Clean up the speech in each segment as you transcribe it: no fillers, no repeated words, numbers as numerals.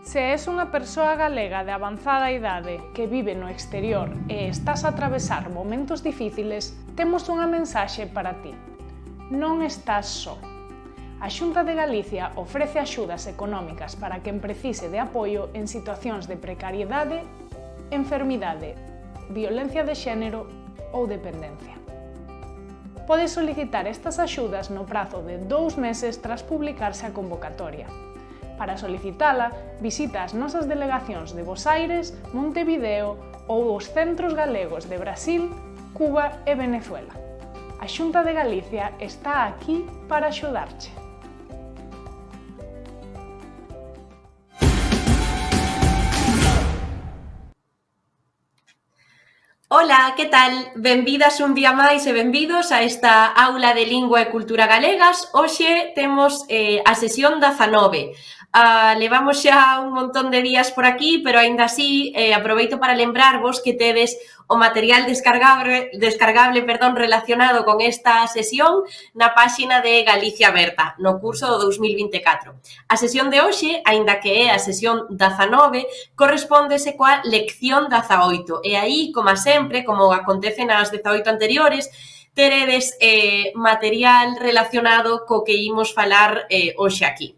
Se és unha persoa galega de avanzada idade que vive no exterior e estás a atravesar momentos difíciles, temos unha mensaxe para ti. Non estás só. A Xunta de Galicia ofrece axudas económicas para quen precise de apoio en situacións de precariedade, enfermidade, violencia de xénero ou dependencia. Podes solicitar estas axudas no prazo de 2 meses tras publicarse a convocatoria. Para solicitala, visita as nosas delegacións de Bos Aires, Montevideo ou os centros galegos de Brasil, Cuba e Venezuela. A Xunta de Galicia está aquí para axudarche. Ola, que tal? Benvidas un día máis e benvidos a esta aula de Lingua e Cultura Galegas. Hoxe temos a sesión 19. Levamos xa un montón de días por aquí, pero aínda así aproveito para lembrarvos que tedes o material descargable relacionado con esta sesión na páxina de Galicia Aberta, no curso do 2024. A sesión de hoxe, aínda que é a sesión 19, correspóndese coa lección 18, e aí, como sempre, como acontece nas 18 anteriores, teredes material relacionado co que imos falar hoxe aquí.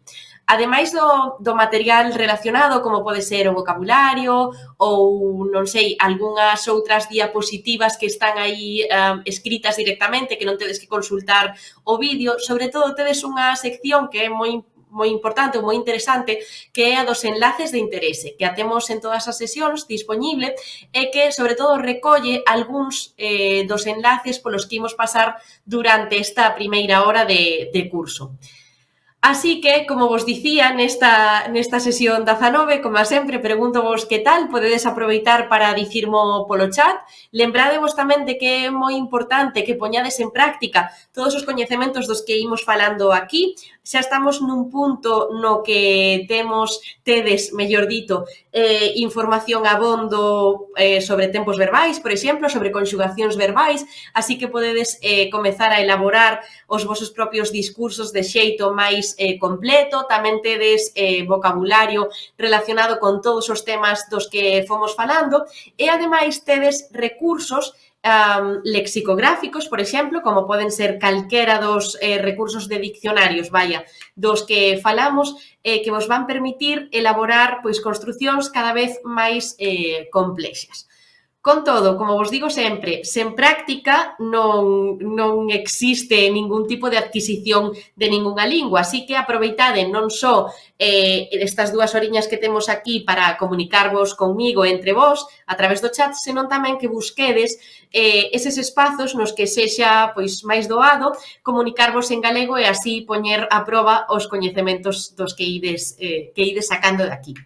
Ademais do material relacionado, como pode ser o vocabulario ou, non sei, algunhas outras diapositivas que están aí escritas directamente, que non tedes que consultar o vídeo, sobre todo tedes unha sección que é moi importante ou moi interesante, que é a dos enlaces de interese, que a temos en todas as sesións disponible e que, sobre todo, recolle algúns dos enlaces polos que imos pasar durante esta primeira hora de curso. Así que, como vos dicía, nesta sesión 19, como sempre, preguntovos que tal, podedes aproveitar para dicirmo polo chat. Lembradevos tamén de que é moi importante que poñades en práctica todos os coñecementos dos que imos falando aquí. Xa estamos nun punto no que tedes, mellor dito, información abondo sobre tempos verbais, por exemplo, sobre conxugacións verbais, así que podedes comezar a elaborar os vosos propios discursos de xeito máis completo. Tamén tedes vocabulario relacionado con todos os temas dos que fomos falando e, ademais, tedes recursos lexicográficos, por exemplo, como poden ser calquera dos recursos de diccionarios, dos que falamos, que vos van permitir elaborar construcións cada vez máis complexas. Con todo, como vos digo sempre, sen práctica non existe ningún tipo de adquisición de ningunha lingua, así que aproveitade non só estas 2 horiñas que temos aquí para comunicarvos conmigo entre vós a través do chat, senón tamén que busquedes eses espazos nos que sexa máis doado comunicarvos en galego e así poñer a proba os coñecementos dos que ides sacando de aquí.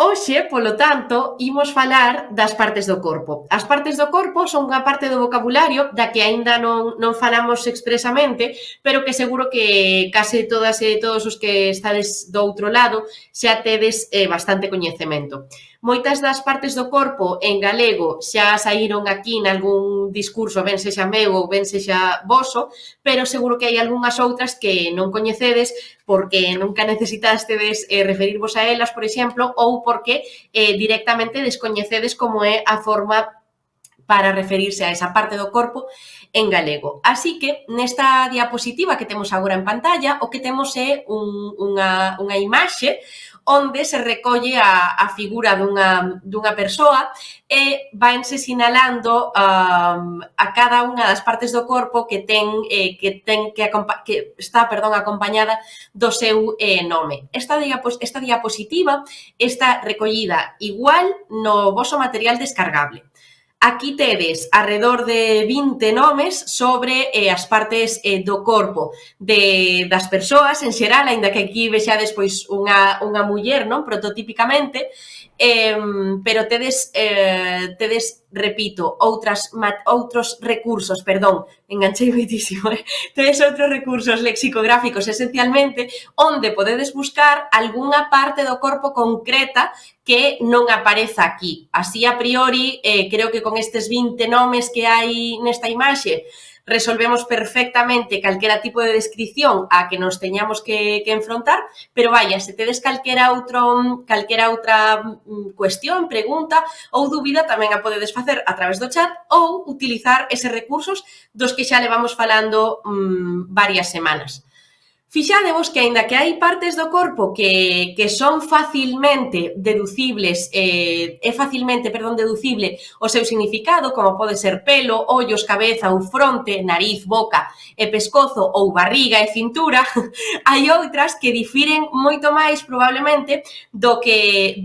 Hoxe, polo tanto, imos falar das partes do corpo. As partes do corpo son unha parte do vocabulario da que aínda non falamos expresamente, pero que seguro que case todas e todos os que estades do outro lado xa tedes bastante coñecemento. Moitas das partes do corpo en galego xa saíron aquí nalgún discurso, ben sexa meu ou ben sexa voso, pero seguro que hai algunhas outras que non coñecedes porque nunca necesitastedes referirvos a elas, por exemplo, ou porque directamente descoñecedes como é a forma para referirse a esa parte do corpo en galego. Así que, nesta diapositiva que temos agora en pantalla, o que temos é unha imaxe onde se recolle a figura dunha persoa e vanse sinalando a cada unha das partes do corpo que está acompañada do seu nome. Esta diapositiva está recollida igual no voso material descargable. Aquí tedes arredor de 20 nomes sobre as partes do corpo das persoas en xeral, aínda que aquí vexades unha muller, non, prototípicamente, pero tedes, repito, outros recursos, enganchei moitísimo, tedes outros recursos lexicográficos esencialmente onde podedes buscar algunha parte do corpo concreta que non apareza aquí. Así, a priori, creo que con estes 20 nomes que hai nesta imaxe resolvemos perfectamente calquera tipo de descripción a que nos teñamos que enfrontar, pero vaya, se tedes calquera outra cuestión, pregunta ou dúbida, tamén a podedes facer a través do chat ou utilizar eses recursos dos que xa levamos falando varias semanas. Fixadevos que, aínda que hai partes do corpo que son facilmente deducibles, deducible o seu significado, como pode ser pelo, ollos, cabeza ou fronte, nariz, boca e pescozo ou barriga e cintura, hai outras que difiren moito máis probablemente do que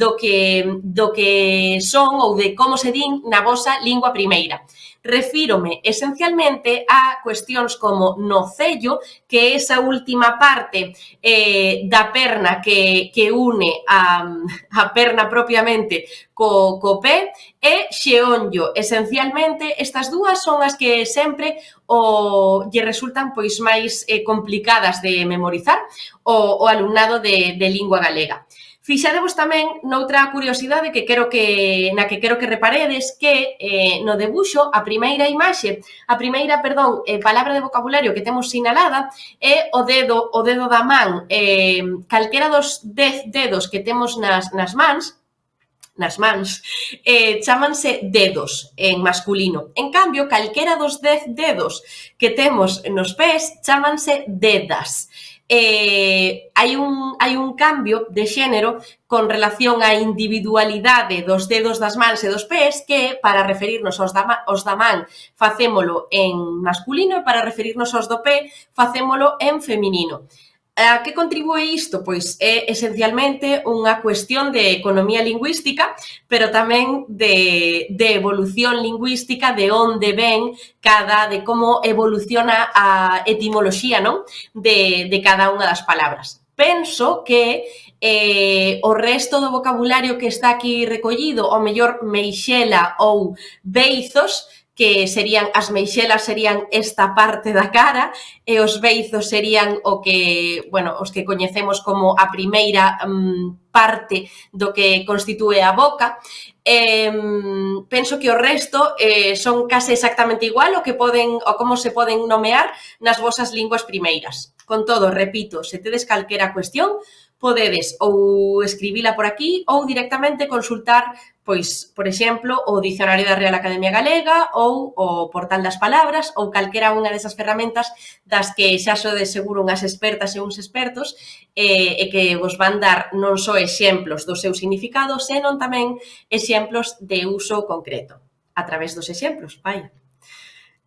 son ou de como se din na vosa lingua primeira. Refírome esencialmente a cuestións como no cello, que é esa última parte da perna que une a perna propiamente co pé, e xeonllo. Esencialmente, estas dúas son as que sempre lle resultan pois máis complicadas de memorizar o alumnado de lingua galega. Fixadevos tamén noutra curiosidade na que quero que reparedes, que no debuxo, a primeira palabra de vocabulario que temos sinalada é o dedo da man. Calquera dos 10 dedos que temos nas mans, chámanse dedos en masculino. En cambio, calquera dos 10 dedos que temos nos pés chámanse dedas. Hai un cambio de xénero con relación á individualidade dos dedos das mans e dos pés, que para referirnos aos da man facémolo en masculino e para referirnos aos do pé facémolo en feminino. A que contribúe isto? Pois é esencialmente unha cuestión de economía lingüística, pero tamén de evolución lingüística, de onde ven de como evoluciona a etimoloxía, non? De cada unha das palabras. Penso que o resto do vocabulario que está aquí recollido, ao mellor meixela ou beizos, que serían, as meixelas serían esta parte da cara e os beizos serían os que coñecemos como a primeira parte do que constitúe a boca. Penso que o resto son case exactamente igual o como se poden nomear nas vosas linguas primeiras. Con todo, repito, se tedes calquera cuestión, podedes ou escribila por aquí ou directamente consultar, pois, por exemplo, o Dicionario da Real Academia Galega ou o Portal das Palabras ou calquera unha desas ferramentas das que xa sodes seguro unhas expertas e uns expertos e que vos van dar non só exemplos do seu significado, senón tamén exemplos de uso concreto. A través dos exemplos, vai.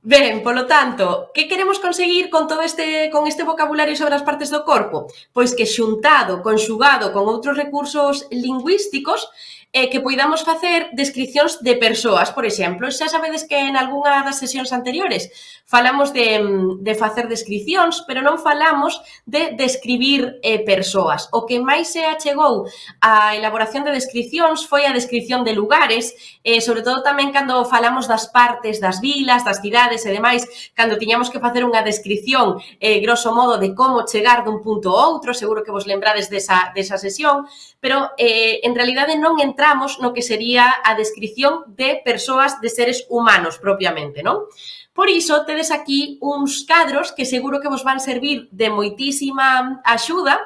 Ben, polo tanto, que queremos conseguir con este vocabulario sobre as partes do corpo? Pois que xuntado, conxugado con outros recursos lingüísticos, que poidamos facer descripcións de persoas, por exemplo. Xa sabedes que en algunha das sesións anteriores falamos de facer descripcións, pero non falamos de describir persoas. O que máis se achegou á elaboración de descripcións foi a descripción de lugares, sobre todo tamén cando falamos das partes das vilas, das cidades e demais, cando tiñamos que facer unha descripción, grosso modo, de como chegar dun punto a outro, seguro que vos lembrades desa sesión, pero en realidade non entramos no que sería a descripción de persoas, de seres humanos propiamente, non? Por iso, tedes aquí uns cadros que seguro que vos van servir de moitísima axuda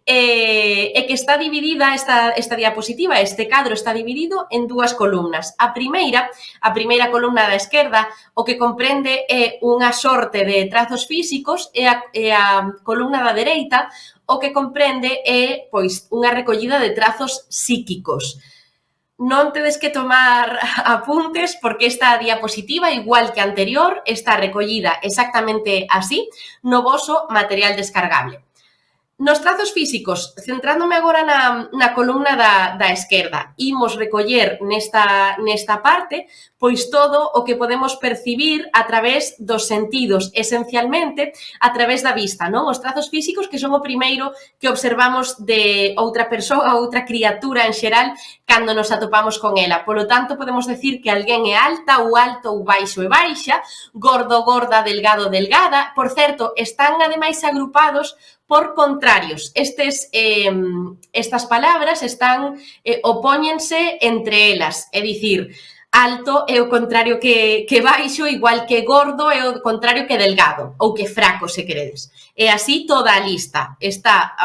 e que está dividida esta diapositiva, este cadro está dividido en dúas columnas. A primeira columna da esquerda, o que comprende é unha sorte de trazos físicos e a columna da dereita o que comprende é pois unha recollida de trazos psíquicos. Non tedes que tomar apuntes porque esta diapositiva, igual que a anterior, está recollida exactamente así no voso material descargable. Nos trazos físicos, centrándome agora na columna da esquerda, imos recoller nesta parte pois todo o que podemos percibir a través dos sentidos, esencialmente a través da vista, non? Os trazos físicos que son o primeiro que observamos de outra persoa, outra criatura en xeral, cando nos atopamos con ela. Polo tanto, podemos decir que alguén é alta ou alto ou baixo e baixa, gordo, gorda, delgado, delgada. Por certo, están ademais agrupados por contrarios. Estas palabras opóñense entre elas, é dicir, alto é o contrario que baixo, igual que gordo é o contrario que delgado, ou que fraco, se queredes. E así toda a lista. Está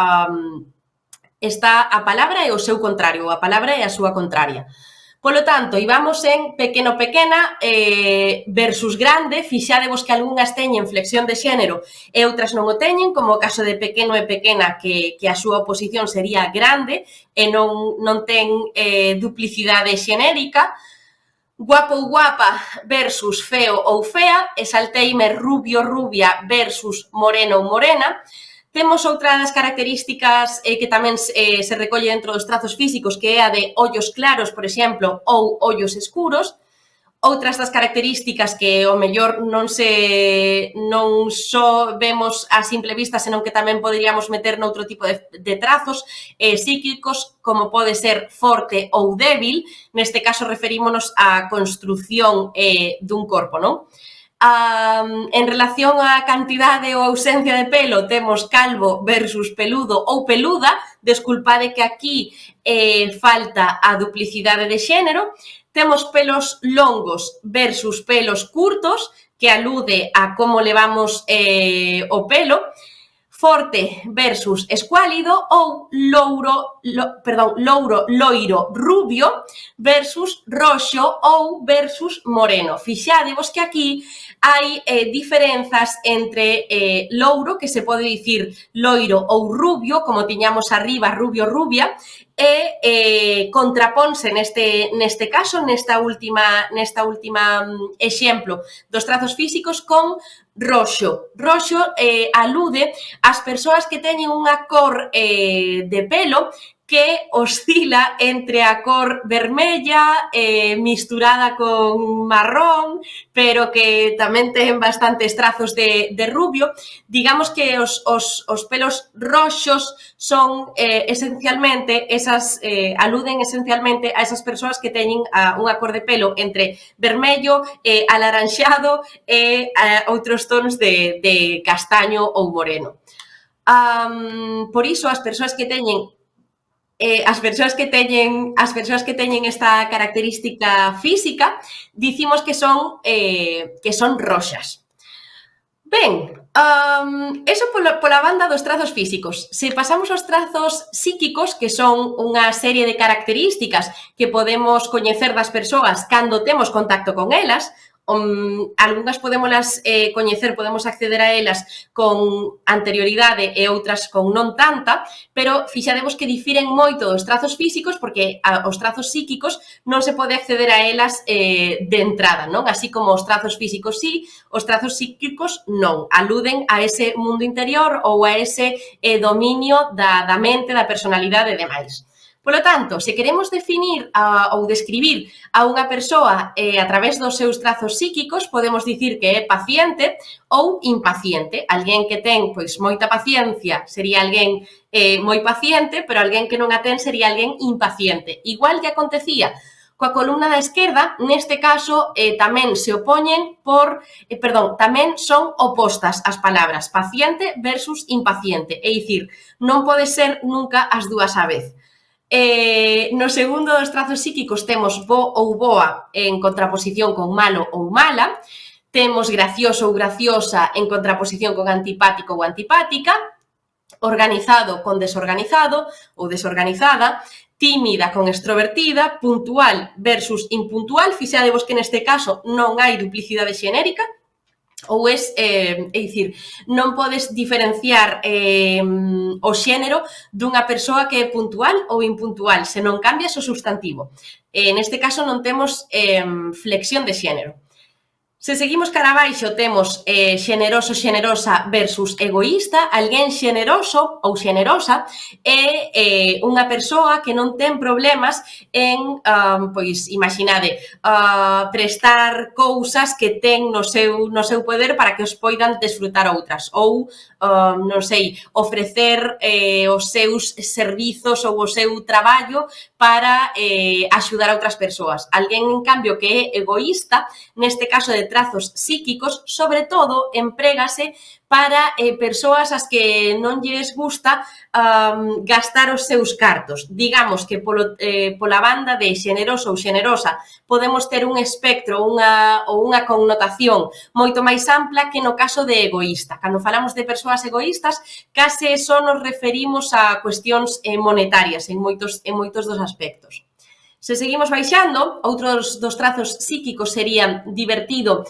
a palabra e o seu contrario, a palabra e a súa contraria. Polo tanto, íbamos en pequeno, pequena versus grande. Fixadevos que algunhas teñen flexión de xénero e outras non o teñen, como o caso de pequeno e pequena, que a súa oposición sería grande e non ten duplicidade xenérica. Guapo ou guapa versus feo ou fea, e salteime rubio, rubia versus moreno ou morena. Temos outra das características que tamén se recolle dentro dos trazos físicos, que é a de ollos claros, por exemplo, ou ollos escuros. Outras das características que o mellor non só vemos a simple vista, senón que tamén poderíamos meter noutro tipo de trazos psíquicos, como pode ser forte ou débil. Neste caso referímonos á construción dun corpo, non? En relación á cantidade ou ausencia de pelo, temos calvo versus peludo ou peluda. Desculpade que aquí falta a duplicidade de xénero. Temos pelos longos versus pelos curtos, que alude a como levamos o pelo. Forte versus escuálido, ou louro, loiro, rubio versus roxo ou versus moreno. Fixadevos que aquí hai diferenzas entre louro, que se pode dicir loiro ou rubio, como tiñamos arriba, rubio, rubia, e contraponse neste caso, nesta última exemplo dos trazos físicos, con roxo. Roxo alude ás persoas que teñen unha cor de pelo que oscila entre a cor vermella misturada con marrón, pero que tamén ten bastantes trazos de rubio. Digamos que os pelos roxos son esencialmente aluden esencialmente a esas persoas que teñen unha cor de pelo entre vermello, alaranxado e outros tons de castaño ou moreno. Por iso, as persoas que teñen esta característica física, dicimos que son roxas. Ben, eso pola banda dos trazos físicos. Se pasamos aos trazos psíquicos, que son unha serie de características que podemos coñecer das persoas cando temos contacto con elas, algunhas podémolas coñecer, podemos acceder a elas con anterioridade e outras con non tanta, pero fixadevos que difiren moito dos trazos físicos, porque os trazos psíquicos non se pode acceder a elas de entrada, non? Así como os trazos físicos sí, os trazos psíquicos non. Aluden a ese mundo interior ou a ese dominio da mente, da personalidade e demais. Polo tanto, se queremos definir ou describir a unha persoa a través dos seus trazos psíquicos, podemos dicir que é paciente ou impaciente. Alguén que ten moita paciencia sería alguén moi paciente, pero alguén que non a ten sería alguén impaciente. Igual que acontecía coa columna da esquerda, neste caso tamén se opoñen tamén son opostas as palabras paciente versus impaciente. É dicir, non pode ser nunca as dúas á vez. No segundo dos trazos psíquicos temos bo ou boa en contraposición con malo ou mala, temos gracioso ou graciosa en contraposición con antipático ou antipática, organizado con desorganizado ou desorganizada, tímida con extrovertida, puntual versus impuntual. Fixadevos que neste caso non hai duplicidade xenérica, ou é dicir, non podes diferenciar o xénero dunha persoa que é puntual ou impuntual, se non cambias o substantivo. Neste caso non temos flexión de xénero. Se seguimos cara abaixo, temos xeneroso, xenerosa versus egoísta. Alguén xeneroso ou xenerosa é unha persoa que non ten problemas en, imaginade, prestar cousas que ten no seu poder para que os poidan desfrutar outras, ou, non sei, ofrecer os seus servizos ou o seu traballo para axudar a outras persoas. Alguén, en cambio, que é egoísta, neste caso de trazos psíquicos, sobre todo, emprégase para persoas as que non lles gusta gastar os seus cartos. Digamos que pola banda de xeneroso ou xenerosa podemos ter un espectro ou unha connotación moito máis ampla que no caso de egoísta. Cando falamos de persoas egoístas, case só nos referimos a cuestións monetarias en moitos dos aspectos. Se seguimos baixando, outros dos trazos psíquicos serían divertido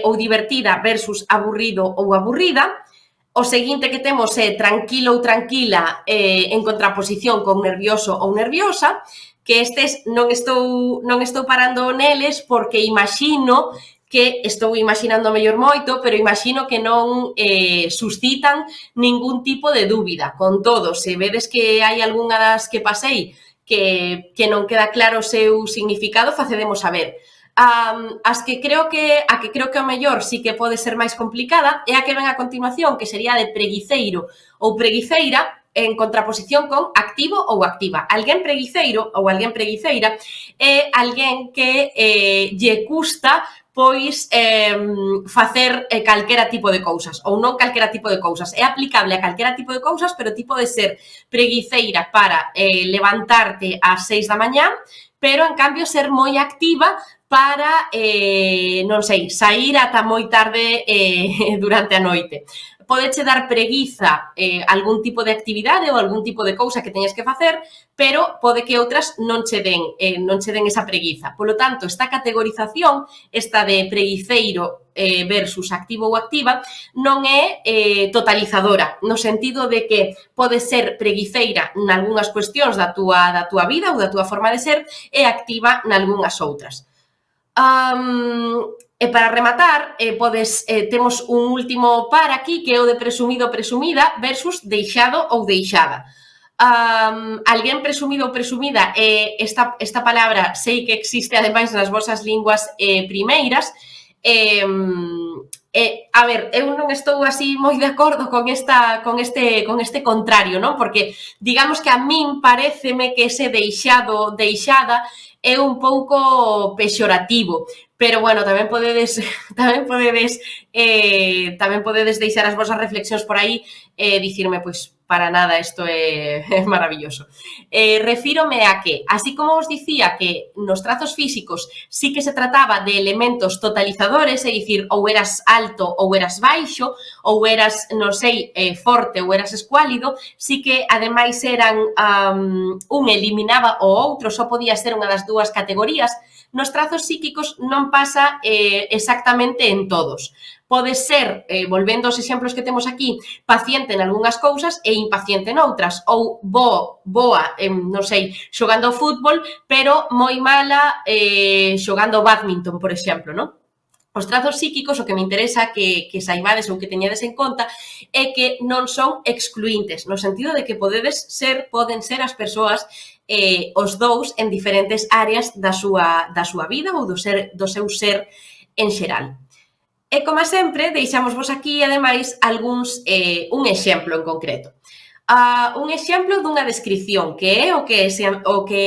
ou divertida versus aburrido ou aburrida. O seguinte que temos é tranquilo ou tranquila en contraposición con nervioso ou nerviosa, que estes non estou parando neles porque imagino que estou imaginando mellor moito, pero imagino que non suscitan ningún tipo de dúbida. Con todo, se vedes que hai algunha das que pasei que non queda claro o seu significado, facedemos saber. A que creo que ao mellor sí que pode ser máis complicada é a que ven a continuación, que sería de preguiceiro ou preguiceira, en contraposición con activo ou activa. Alguén preguiceiro ou alguén preguiceira é alguén que lle custa pois facer calquera tipo de cousas, ou non calquera tipo de cousas. É aplicable a calquera tipo de cousas, pero tipo de ser preguiceira para levantarte ás 6 da mañá, pero, en cambio, ser moi activa para, non sei, sair ata moi tarde durante a noite. Podeche dar preguiza algún tipo de actividade ou algún tipo de cousa que teñes que facer, pero pode que outras non che den esa preguiza. Polo tanto, esta categorización, esta de preguiceiro versus activo ou activa, non é totalizadora, no sentido de que pode ser preguiceira nalgúnas cuestións da túa vida ou da túa forma de ser e activa nalgúnas outras. E para rematar, temos un último par aquí, que é o de presumido ou presumida versus deixado ou deixada. Alguén presumido ou presumida, esta palabra sei que existe ademais nas vosas linguas primeiras. A ver, eu non estou así moi de acordo con este contrario, non? Porque digamos que a min paréceme que ese deixado, deixada, é un pouco pexorativo, pero bueno, tamén podedes deixar as vosas reflexións por aí e dicirme, pois, para nada, isto é maravilloso. Refírome a que, así como os dicía que nos trazos físicos sí que se trataba de elementos totalizadores, é dicir, ou eras alto ou eras baixo, ou eras, non sei, forte ou eras escuálido, sí que ademais eran un eliminaba o outro, só podía ser unha das dúas categorías. Nos trazos psíquicos non pasa exactamente en todos. Pode ser, volvendo aos exemplos que temos aquí, paciente en algunhas cousas e impaciente noutras, ou boa, non sei, xogando ao fútbol, pero moi mala xogando ao bádminton, por exemplo, non? Os trazos psíquicos, o que me interesa que saibades ou que teñedes en conta é que non son excluíntes, no sentido de que poden ser as persoas os dous en diferentes áreas da súa vida ou do seu ser en xeral. E, como sempre, deixámosvos aquí, ademais, un exemplo en concreto. Un exemplo dunha descripción, que é o que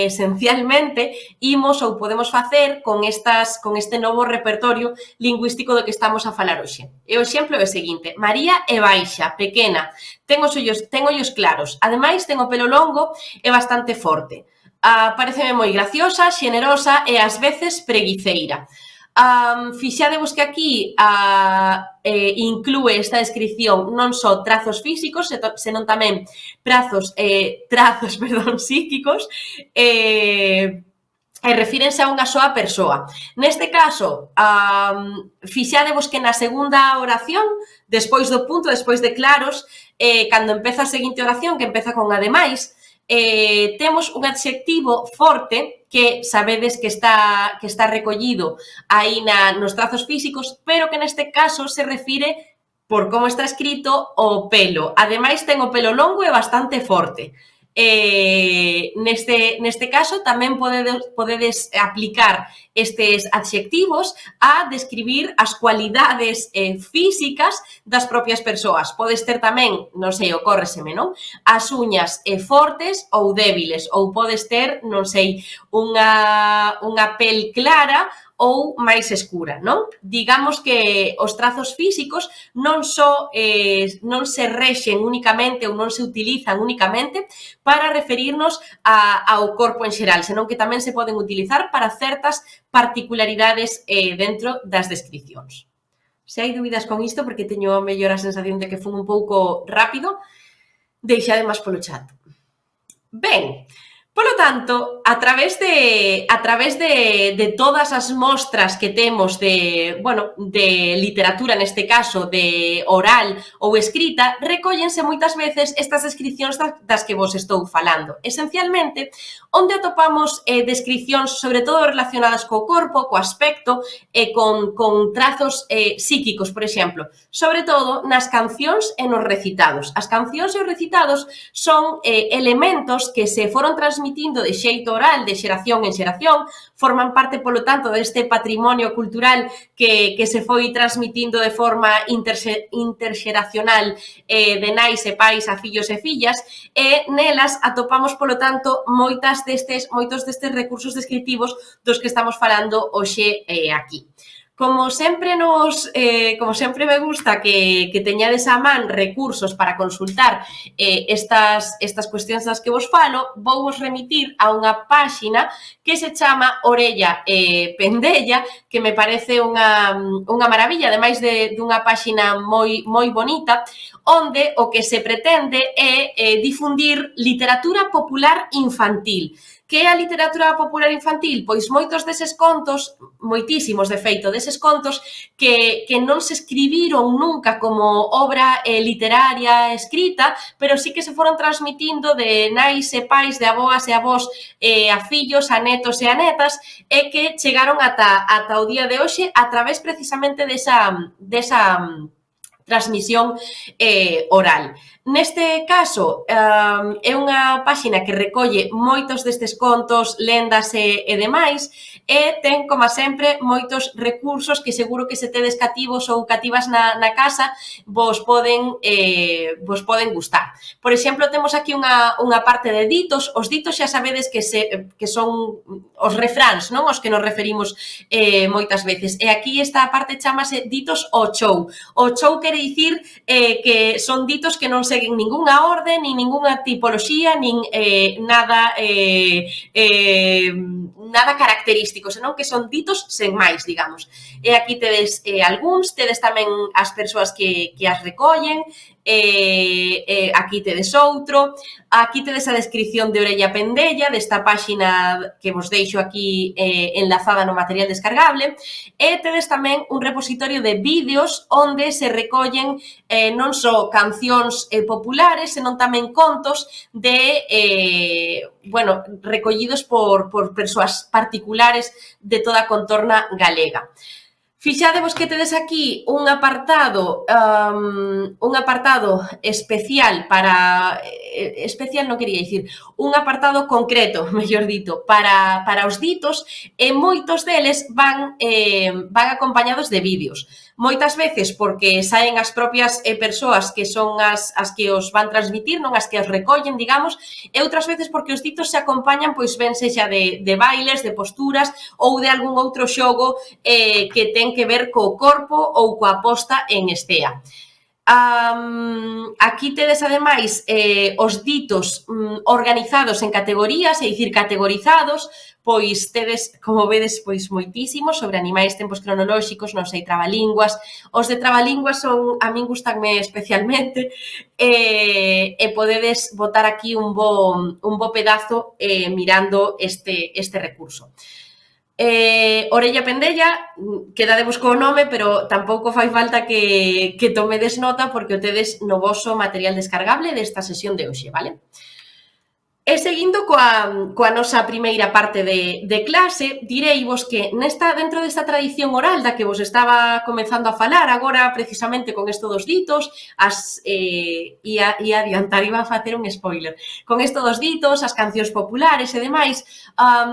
esencialmente imos ou podemos facer con este novo repertorio lingüístico do que estamos a falar hoxe. E o exemplo é o seguinte: María é baixa, pequena, ten ollos claros, ademais ten o pelo longo e bastante forte. Paréceme moi graciosa, xenerosa e ás veces preguiceira. Fixadevos que aquí inclúe esta descripción non só trazos físicos, senón tamén trazos psíquicos e refírense a unha soa persoa. Neste caso, fixadevos que na segunda oración, despois do punto, despois de claros, cando empeza a seguinte oración, que empeza con ademais, temos un adxectivo forte que sabedes que está recollido aí nos trazos físicos, pero que neste caso se refire, por como está escrito, ao pelo. Ademais, ten o pelo longo e bastante forte. Neste caso tamén podedes aplicar estes adxectivos a describir as cualidades físicas das propias persoas. Podes ter tamén, non sei, ocórreseme, non? As uñas fortes ou débiles, ou podes ter, non sei, unha pel clara ou máis escura, non? Digamos que os trazos físicos non se rexen únicamente ou non se utilizan únicamente para referirnos ao corpo en xeral, senón que tamén se poden utilizar para certas particularidades dentro das descripcións. Se hai dúbidas con isto, porque teño a mellor a sensación de que fun un pouco rápido, deixade máis polo chat. Ben, polo tanto, a través de todas as mostras que temos de literatura, neste caso, de oral ou escrita, recóllense moitas veces estas descripcións das que vos estou falando. Esencialmente, onde atopamos descripcións, sobre todo relacionadas co corpo, co aspecto e con trazos psíquicos, por exemplo, sobre todo nas cancións e nos recitados. As cancións e os recitados son elementos que se foron transmitindo de xeito oral, de xeración en xeración, forman parte, polo tanto, deste patrimonio cultural que se foi transmitindo de forma interxeracional de nais e pais a fillos e fillas, e nelas atopamos, polo tanto, moitos destes recursos descriptivos dos que estamos falando hoxe aquí. Como sempre me gusta que teñades a man recursos para consultar estas cuestións das que vos falo, vou vos remitir a unha páxina que se chama Orella Pendella, que me parece unha maravilla, ademais dunha páxina moi bonita, onde o que se pretende é difundir literatura popular infantil. Que é a literatura popular infantil? Pois moitos deses contos, moitísimos de feito deses contos, que non se escribiron nunca como obra literaria escrita, pero sí que se foron transmitindo de nais e pais, de avoas e avós a fillos, a netos e a netas, e que chegaron ata o día de hoxe a través precisamente desa transmisión oral. Neste caso, é unha páxina que recolle moitos destes contos, lendas e demais, e ten, como sempre, moitos recursos que seguro que se tedes cativos ou cativas na casa vos poden gustar. Por exemplo, temos aquí unha parte de ditos. Os ditos xa sabedes que son os refráns, non? Os que nos referimos moitas veces. E aquí esta parte chamase ditos ao chou. O chou quere dicir que son ditos que non seguen ningunha orde, nin ningunha tipoloxía, nin nada característico, senón que son ditos sen máis, digamos. E aquí tedes algúns, tedes tamén as persoas que as recollen, aquí tedes outro, aquí tedes a descripción de Orella Pendella, desta páxina que vos deixo aquí enlazada no material descargable, e tedes tamén un repositorio de vídeos onde se recollen non só cancións populares, senón tamén contos recollidos por persoas particulares de toda a contorna galega. Fixadevos que tedes aquí un apartado especial para... especial non quería dicir, un apartado concreto, mellor dito, para os ditos, e moitos deles van acompañados de vídeos. Moitas veces porque saen as propias persoas que son as que os van transmitir, non as que os recollen, digamos, e outras veces porque os ditos se acompañan, pois ben sexa de bailes, de posturas ou de algún outro xogo que ten que ver co corpo ou coa posta en estea. Aquí tedes, ademais, os ditos organizados en categorías, é dicir, categorizados, pois tedes, como vedes, pois moitísimos sobre animais, tempos cronolóxicos, non sei, trabalínguas. Os de trabalínguas son, a min gustanme especialmente, e podedes botar aquí un bo pedazo mirando este recurso. Orella Pendella, quedadevos co nome, pero tampouco fai falta que tomedes nota porque o tedes no voso material descargable desta sesión de hoxe, vale? E seguindo coa nosa primeira parte de clase, direivos que dentro desta tradición oral da que vos estaba comezando a falar agora precisamente con isto dos ditos, ia adiantar, iba a facer un spoiler, con isto dos ditos, as cancións populares e demais,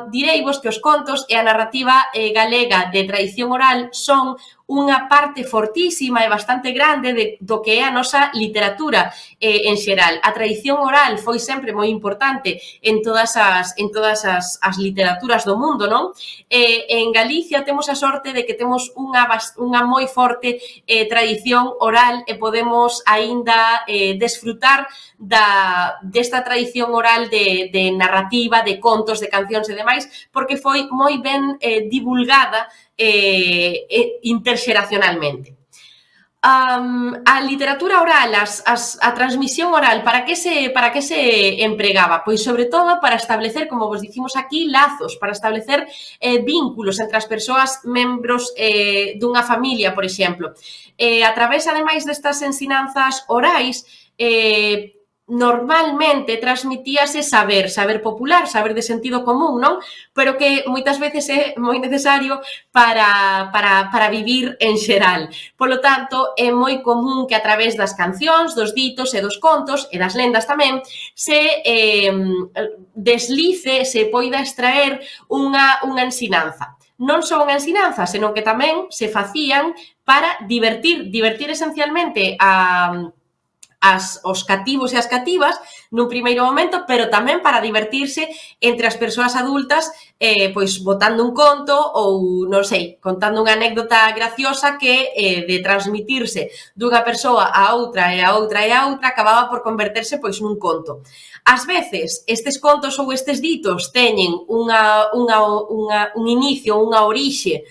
direivos que os contos e a narrativa galega de tradición oral son unha parte fortísima e bastante grande do que é a nosa literatura en xeral. A tradición oral foi sempre moi importante en todas as literaturas do mundo, non? En Galicia temos a sorte de que temos unha moi forte tradición oral e podemos aínda desfrutar desta tradición oral de narrativa, de contos, de cancións e demais, porque foi moi ben divulgada interxeracionalmente. A literatura oral, a transmisión oral, para que se empregaba? Pois, sobre todo, para establecer, como vos dicimos aquí, lazos, para establecer vínculos entre as persoas membros dunha familia, por exemplo. A través, ademais destas ensinanzas orais, normalmente transmitíase saber popular, saber de sentido común, non? Pero que moitas veces é moi necesario para vivir en xeral. Polo tanto, é moi común que a través das cancións, dos ditos e dos contos e das lendas tamén se deslice, se poida extraer unha ensinanza. Non só unha ensinanza, senón que tamén se facían para divertir esencialmente os cativos e as cativas nun primeiro momento, pero tamén para divertirse entre as persoas adultas, pois botando un conto ou, non sei, contando unha anécdota graciosa que de transmitirse dunha persoa a outra e a outra e a outra acababa por converterse pois nun conto. Ás veces, estes contos ou estes ditos teñen un inicio, unha orixe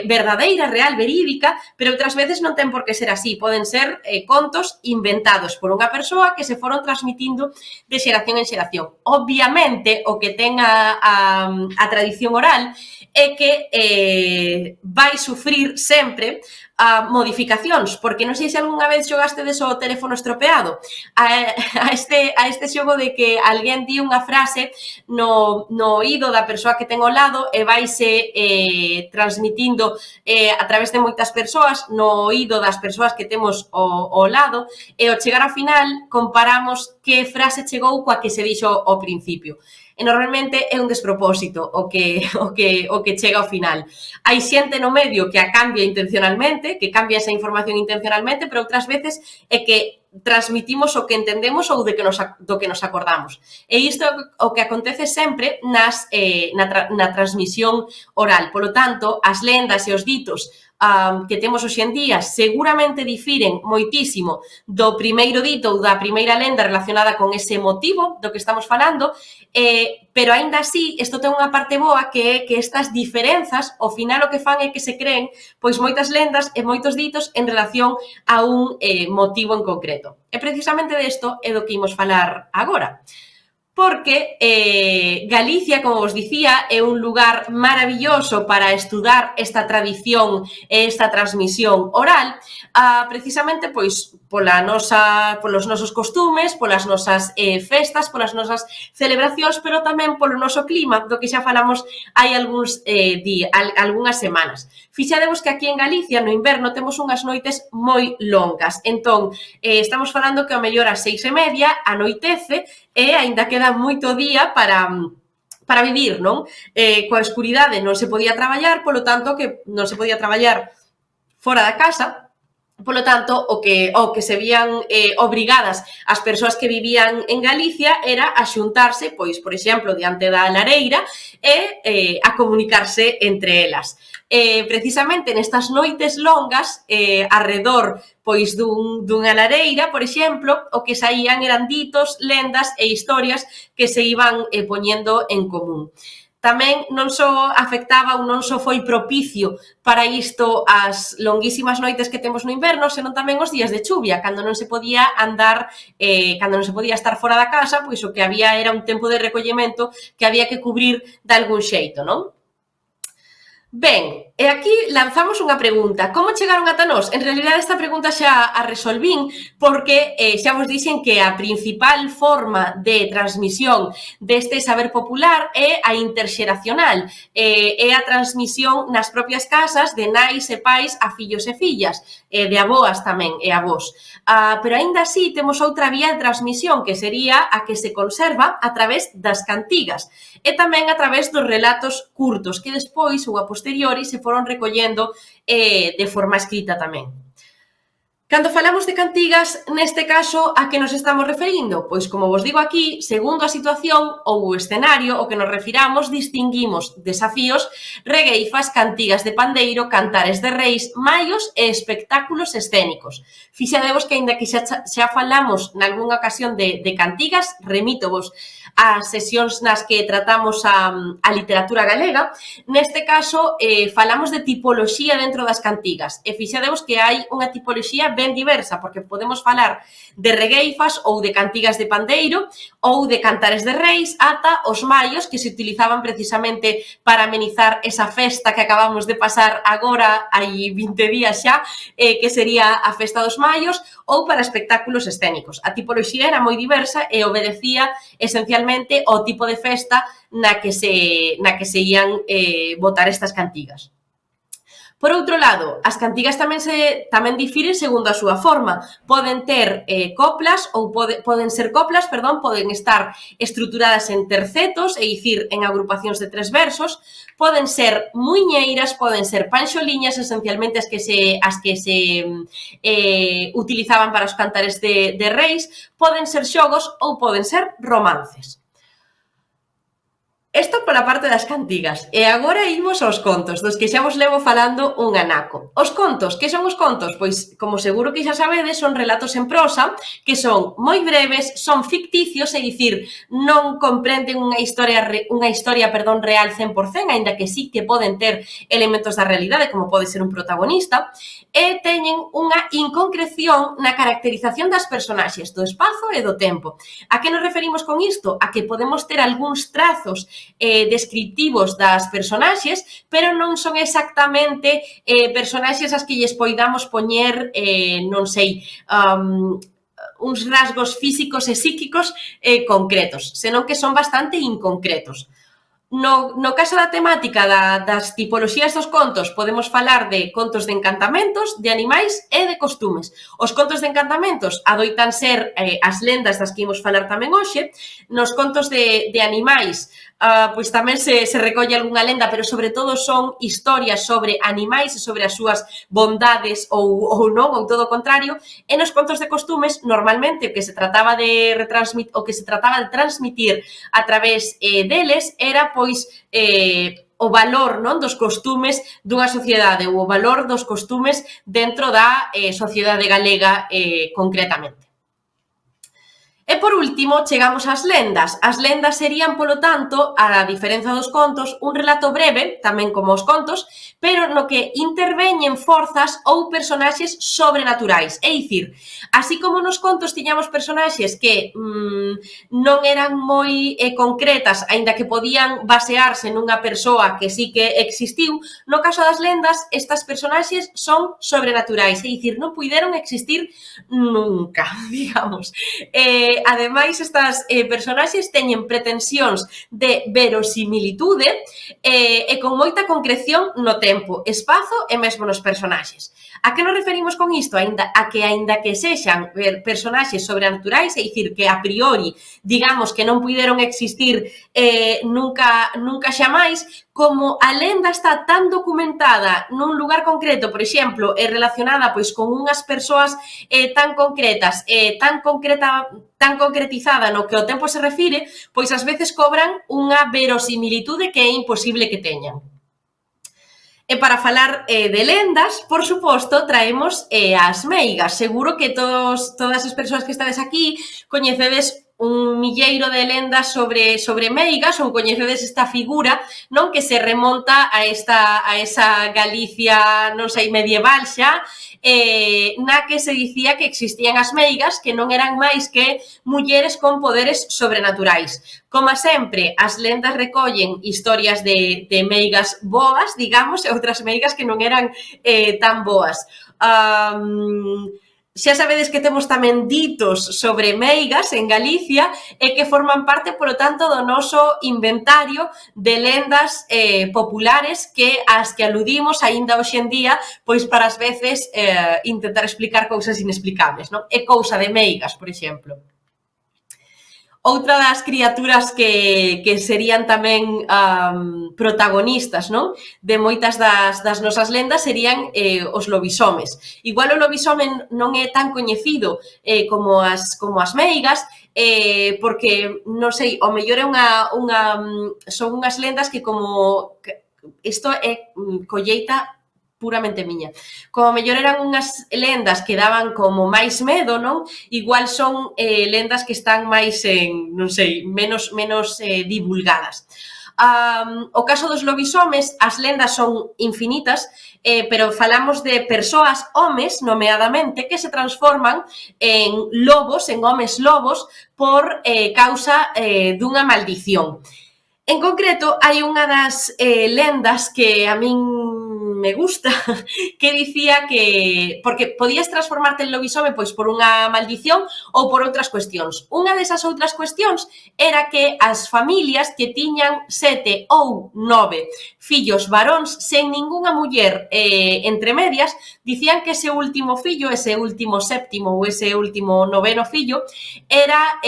verdadeira, real, verídica, pero outras veces non ten por que ser así. Poden ser contos inventados por unha persoa que se foron transmitindo de xeración en xeración. Obviamente, o que ten a tradición oral é que vai sufrir sempre modificacións, porque non sei se algunha vez xogastedes o teléfono estropeado, a este xogo de que alguén di unha frase no oído da persoa que ten ao lado e vaise transmitindo a través de moitas persoas no oído das persoas que temos ao lado, e ao chegar ao final comparamos que frase chegou coa que se dixo ao principio. E normalmente é un despropósito o que chega ao final. Hai xente no medio que a cambia intencionalmente, que cambia esa información intencionalmente, pero outras veces é que transmitimos o que entendemos ou do que nos acordamos. E isto é o que acontece sempre na transmisión oral. Polo tanto, as lendas e os ditos que temos hoxe en día seguramente difiren moitísimo do primeiro dito ou da primeira lenda relacionada con ese motivo do que estamos falando, pero aínda así isto ten unha parte boa que é que estas diferenzas ao final o que fan é que se creen pois moitas lendas e moitos ditos en relación a un motivo en concreto. E precisamente desto é do que imos falar agora. Porque Galicia, como vos dicía, é un lugar maravilloso para estudar esta tradición e esta transmisión oral, precisamente pois polos nosos costumes, polas nosas festas, polas nosas celebracións, pero tamén polo noso clima, do que xa falamos hai algunhas semanas. Fixadevos que aquí en Galicia, no inverno, temos unhas noites moi longas. Entón, estamos falando que ao mellor ás 6:30 anoitece e aínda queda moito día para vivir, non? Coa escuridade non se podía traballar, polo tanto, que non se podía traballar fora da casa. Polo tanto, o que se vían obrigadas as persoas que vivían en Galicia era a xuntarse, pois, por exemplo, diante da lareira e a comunicarse entre elas. Precisamente nestas noites longas, arredor pois dunha lareira, por exemplo, o que saían eran ditos, lendas e historias que se iban poñendo en común. Tamén non só afectaba ou non só foi propicio para isto as longuísimas noites que temos no inverno, senón tamén os días de chuvia, cando non se podía andar, cando non se podía estar fora da casa, pois o que había era un tempo de recollemento que había que cubrir de algún xeito, non? Ben, e aquí lanzamos unha pregunta. Como chegaron ata nós? En realidad esta pregunta xa a resolvín porque xa vos dixen que a principal forma de transmisión deste saber popular é a interxeracional, é a transmisión nas propias casas de nais e pais a fillos e fillas, de aboas tamén e avós. Pero aínda así temos outra vía de transmisión que sería a que se conserva a través das cantigas e tamén a través dos relatos curtos que despois ou a posteriori se foron recollendo de forma escrita tamén. Cando falamos de cantigas, neste caso, a que nos estamos referindo? Pois, como vos digo aquí, segundo a situación ou o escenario ao que nos refiramos, distinguimos desafíos, regueifas, cantigas de pandeiro, cantares de reis, maios e espectáculos escénicos. Fixadevos que, aínda que xa falamos nalgúnha ocasión de cantigas, remítovos ás sesións nas que tratamos a literatura galega. Neste caso, falamos de tipoloxía dentro das cantigas. E fixadevos que hai unha tipoloxía ben diversa, porque podemos falar de regueifas ou de cantigas de pandeiro ou de cantares de reis ata os maios que se utilizaban precisamente para amenizar esa festa que acabamos de pasar agora, hai 20 días xa, que sería a festa dos maios, ou para espectáculos escénicos. A tipoloxía era moi diversa e obedecía esencialmente ao tipo de festa na que se ían botar estas cantigas. Por outro lado, as cantigas tamén difiren segundo a súa forma. Poden ter coplas ou poden ser coplas, poden estar estruturadas en tercetos, é dicir, en agrupacións de 3 versos, poden ser muiñeiras, poden ser panxoliñas, esencialmente as que se utilizaban para os cantares de reis, poden ser xogos ou poden ser romances. Isto pola parte das cantigas. E agora imos aos contos, dos que xa vos levo falando un anaco. Os contos, que son os contos? Pois, como seguro que xa sabedes, son relatos en prosa, que son moi breves, son ficticios, é dicir, non comprenden unha historia real 100%, aínda que sí que poden ter elementos da realidade, como pode ser un protagonista, e teñen unha inconcreción na caracterización das personaxes, do espazo e do tempo. A que nos referimos con isto? A que podemos ter algúns trazos descriptivos das personaxes, pero non son exactamente personaxes as que lles poidamos poñer, non sei, uns rasgos físicos e psíquicos concretos, senón que son bastante inconcretos. No caso da temática das tipoloxías dos contos, podemos falar de contos de encantamentos, de animais e de costumes. Os contos de encantamentos adoitan ser as lendas das que imos falar tamén hoxe. Nos contos de animais, pois tamén se recolle algunha lenda, pero sobre todo son historias sobre animais e sobre as súas bondades ou non, ou todo o contrario. E nos contos de costumes, normalmente o que se trataba de transmitir a través deles era pois o valor, non, dos costumes dunha sociedade ou o valor dos costumes dentro da sociedade galega concretamente. E por último, chegamos ás lendas. As lendas serían, polo tanto, a diferenza dos contos, un relato breve, tamén como os contos, pero no que interveñen forzas ou personaxes sobrenaturais. É dicir, así como nos contos tiñamos personaxes que non eran moi concretas, aínda que podían basearse nunha persoa que sí que existiu, no caso das lendas, estas personaxes son sobrenaturais, é dicir, non puideron existir nunca, digamos. Ademais, estas personaxes teñen pretensións de verosimilitude e con moita concreción no tempo, espazo e mesmo nos personaxes. A que nos referimos con isto? A que, aínda que sexan personaxes sobrenaturais, é dicir, que a priori, digamos que non puideron existir nunca xamais, como a lenda está tan documentada nun lugar concreto, por exemplo, relacionada pois con unhas persoas tan concretas, tan concretizada no que o tempo se refire, pois ás veces cobran unha verosimilitude que é imposible que teñan. E para falar de lendas, por suposto, traemos as meigas. Seguro que todas as persoas que estades aquí coñecedes un milleiro de lendas sobre meigas ou coñecedes esta figura, non, que se remonta a esa Galicia, non sei, medieval xa, na que se dicía que existían as meigas, que non eran máis que mulleres con poderes sobrenaturais. Como sempre, as lendas recollen historias de meigas boas, digamos, e outras meigas que non eran tan boas. Xa sabedes que temos tamén ditos sobre meigas en Galicia e que forman parte, polo tanto, do noso inventario de lendas populares ás que aludimos aínda hoxe en día, pois para as veces intentar explicar cousas inexplicables, non? É cousa de meigas, por exemplo. Outra das criaturas que serían tamén protagonistas, non? De moitas das nosas lendas serían os lobisomes. Igual o lobisome non é tan coñecido como as meigas, porque, non sei, ao mellor son unhas lendas que como... Isto é colleita puramente miña. Como mellor eran unhas lendas que daban como máis medo, non? Igual son lendas que están máis non sei, menos divulgadas. O caso dos lobisomes, as lendas son infinitas, pero falamos de persoas, homes, nomeadamente, que se transforman en lobos, en homes lobos, por causa dunha maldición. En concreto, hai unha das lendas que a min me gusta, que dicía que... Porque podías transformarte en lobisome pois por unha maldición ou por outras cuestións. Unha desas outras cuestións era que as familias que tiñan 7 ou 9 fillos varóns sen ningunha muller entre medias, dicían que ese último fillo, ese último séptimo ou ese último noveno fillo, era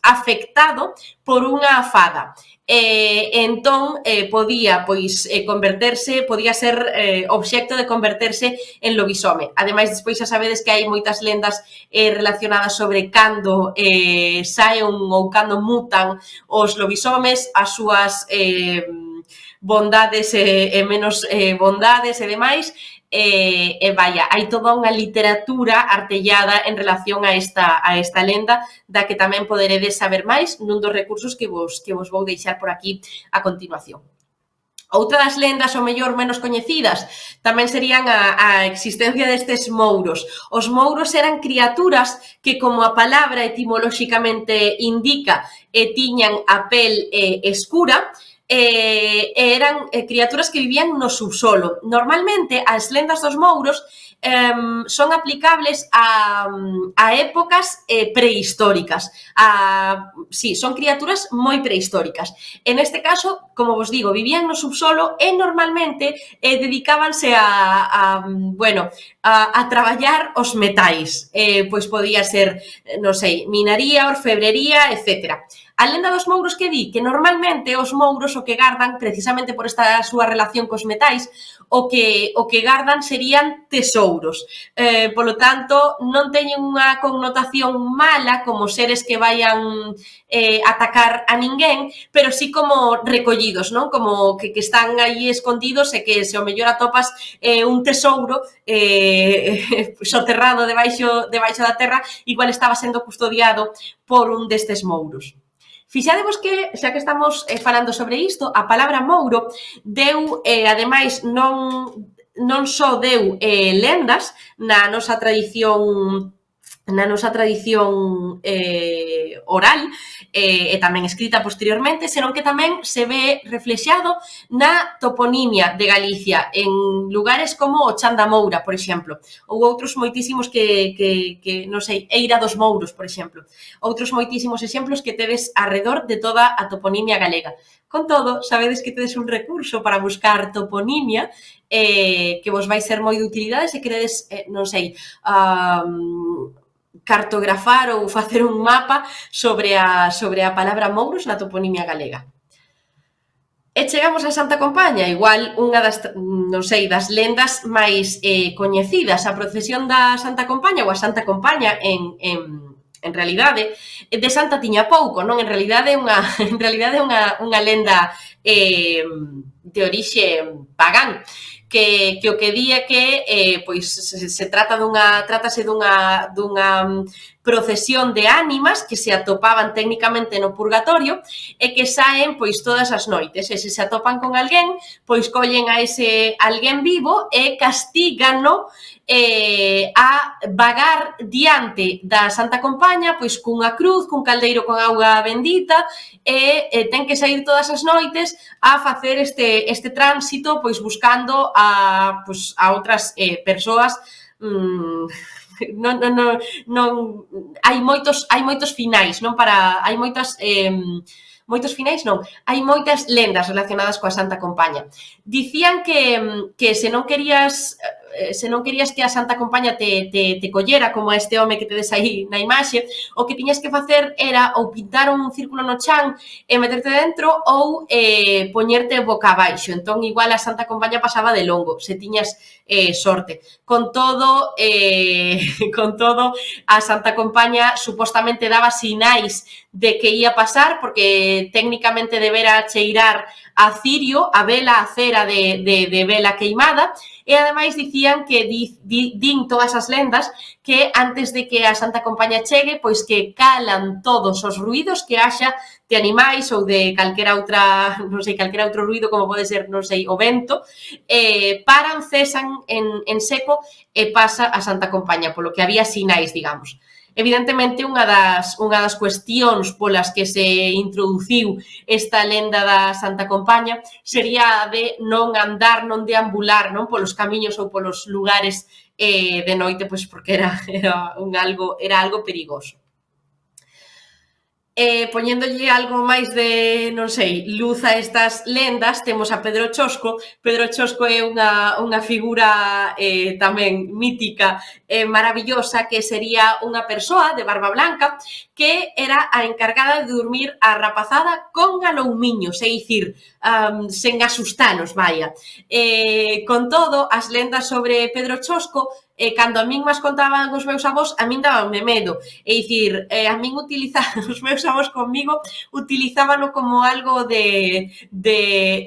afectado por unha fada. Entón, podía converterse, podía ser obxecto de converterse en lobisome. Ademais, despois xa sabedes que hai moitas lendas relacionadas sobre cando saen ou cando mutan os lobisomes, as súas bondades e menos bondades e demais. Vaya, hai toda unha literatura artellada en relación a esta lenda, da que tamén poderedes saber máis nun dos recursos que vos vou deixar por aquí a continuación. Outra das lendas, o mellor menos coñecidas, tamén serían a existencia destes mouros. Os mouros eran criaturas que, como a palabra etimolóxicamente indica, tiñan a pel escura, eran criaturas que vivían no subsolo. Normalmente, as lendas dos mouros son aplicables a épocas prehistóricas. Sí, son criaturas moi prehistóricas. En este caso, como vos digo, vivían no subsolo e normalmente dedicábanse a traballar os metais. Pois podía ser, non sei, minaría, orfebrería, etc. A lenda dos mouros que di que normalmente os mouros o que gardan, precisamente por esta súa relación cos metais, o que gardan serían tesouros. Polo tanto, non teñen unha connotación mala como seres que vayan atacar a ninguén, pero sí como recollidos, non? Como que están aí escondidos e que se ao mellor atopas un tesouro soterrado debaixo da terra, igual estaba sendo custodiado por un destes mouros. Fixadevos que, xa que estamos falando sobre isto, a palabra mouro deu, ademais, non só deu lendas na nosa tradición oral e tamén escrita posteriormente, senón que tamén se ve reflexado na toponimia de Galicia, en lugares como o Chan da Moura, por exemplo, ou outros moitísimos que non sei, Eira dos Mouros, por exemplo. Outros moitísimos exemplos que tedes arredor de toda a toponimia galega. Con todo, sabedes que tedes un recurso para buscar toponimia que vos vai ser moi de utilidade se queredes, non sei, cartografar ou facer un mapa sobre a palabra mouros na toponimia galega. E chegamos a Santa Compaña, igual unha das, non sei, das lendas máis coñecidas, a procesión da Santa Compaña ou a Santa Compaña en realidade, de Santa tiña pouco, non? En realidade é unha lenda de orixe pagán, que o que di é que pois se trátase dunha procesión de ánimas que se atopaban técnicamente no purgatorio e que saen pois todas as noites, e se atopan con alguén, pois collen a ese alguén vivo e castígano a vagar diante da Santa Compaña pois cunha cruz, cun caldeiro con auga bendita e ten que sair todas as noites a facer este tránsito pois buscando a outras persoas. Hai moitos finais, non? Hai moitos finais, non. Hai moitas lendas relacionadas coa Santa Compaña. Dicían que se non querías se non querías que a Santa Compaña te collera, como este home que tedes aí na imaxe, o que tiñas que facer era ou pintar un círculo no chan e meterte dentro ou poñerte boca abaixo. Entón, igual a Santa Compaña pasaba de longo, se tiñas sorte. Con todo, a Santa Compaña supostamente daba sinais de que ia pasar, porque técnicamente debera cheirar a cirio, a vela, a cera de vela queimada, e ademais dicían que din todas as lendas que antes de que a Santa Compaña chegue, pois que calan todos os ruídos que haxa de animais ou de calquera outra, non sei, calquera outro ruído, como pode ser, non sei, o vento, paran, cesan en seco e pasa a Santa Compaña, polo que había sinais, digamos. Evidentemente, unha das cuestións polas que se introduciu esta lenda da Santa Compaña sería a de non andar, non deambular, non, polos camiños ou polos lugares de noite, pois porque era algo perigoso. Poñéndolle algo máis de, non sei, luz a estas lendas, temos a Pedro Chosco. Pedro Chosco é unha figura tamén mítica e maravillosa, que sería unha persoa de barba blanca que era a encargada de dormir a rapazada con aloumiños, é dicir, sen asustalos, vaya. Con todo, as lendas sobre Pedro Chosco, cando a min mas contaban os meus avós, a min dabanme medo. É dicir, a min os meus avós conmigo utilizábano como algo de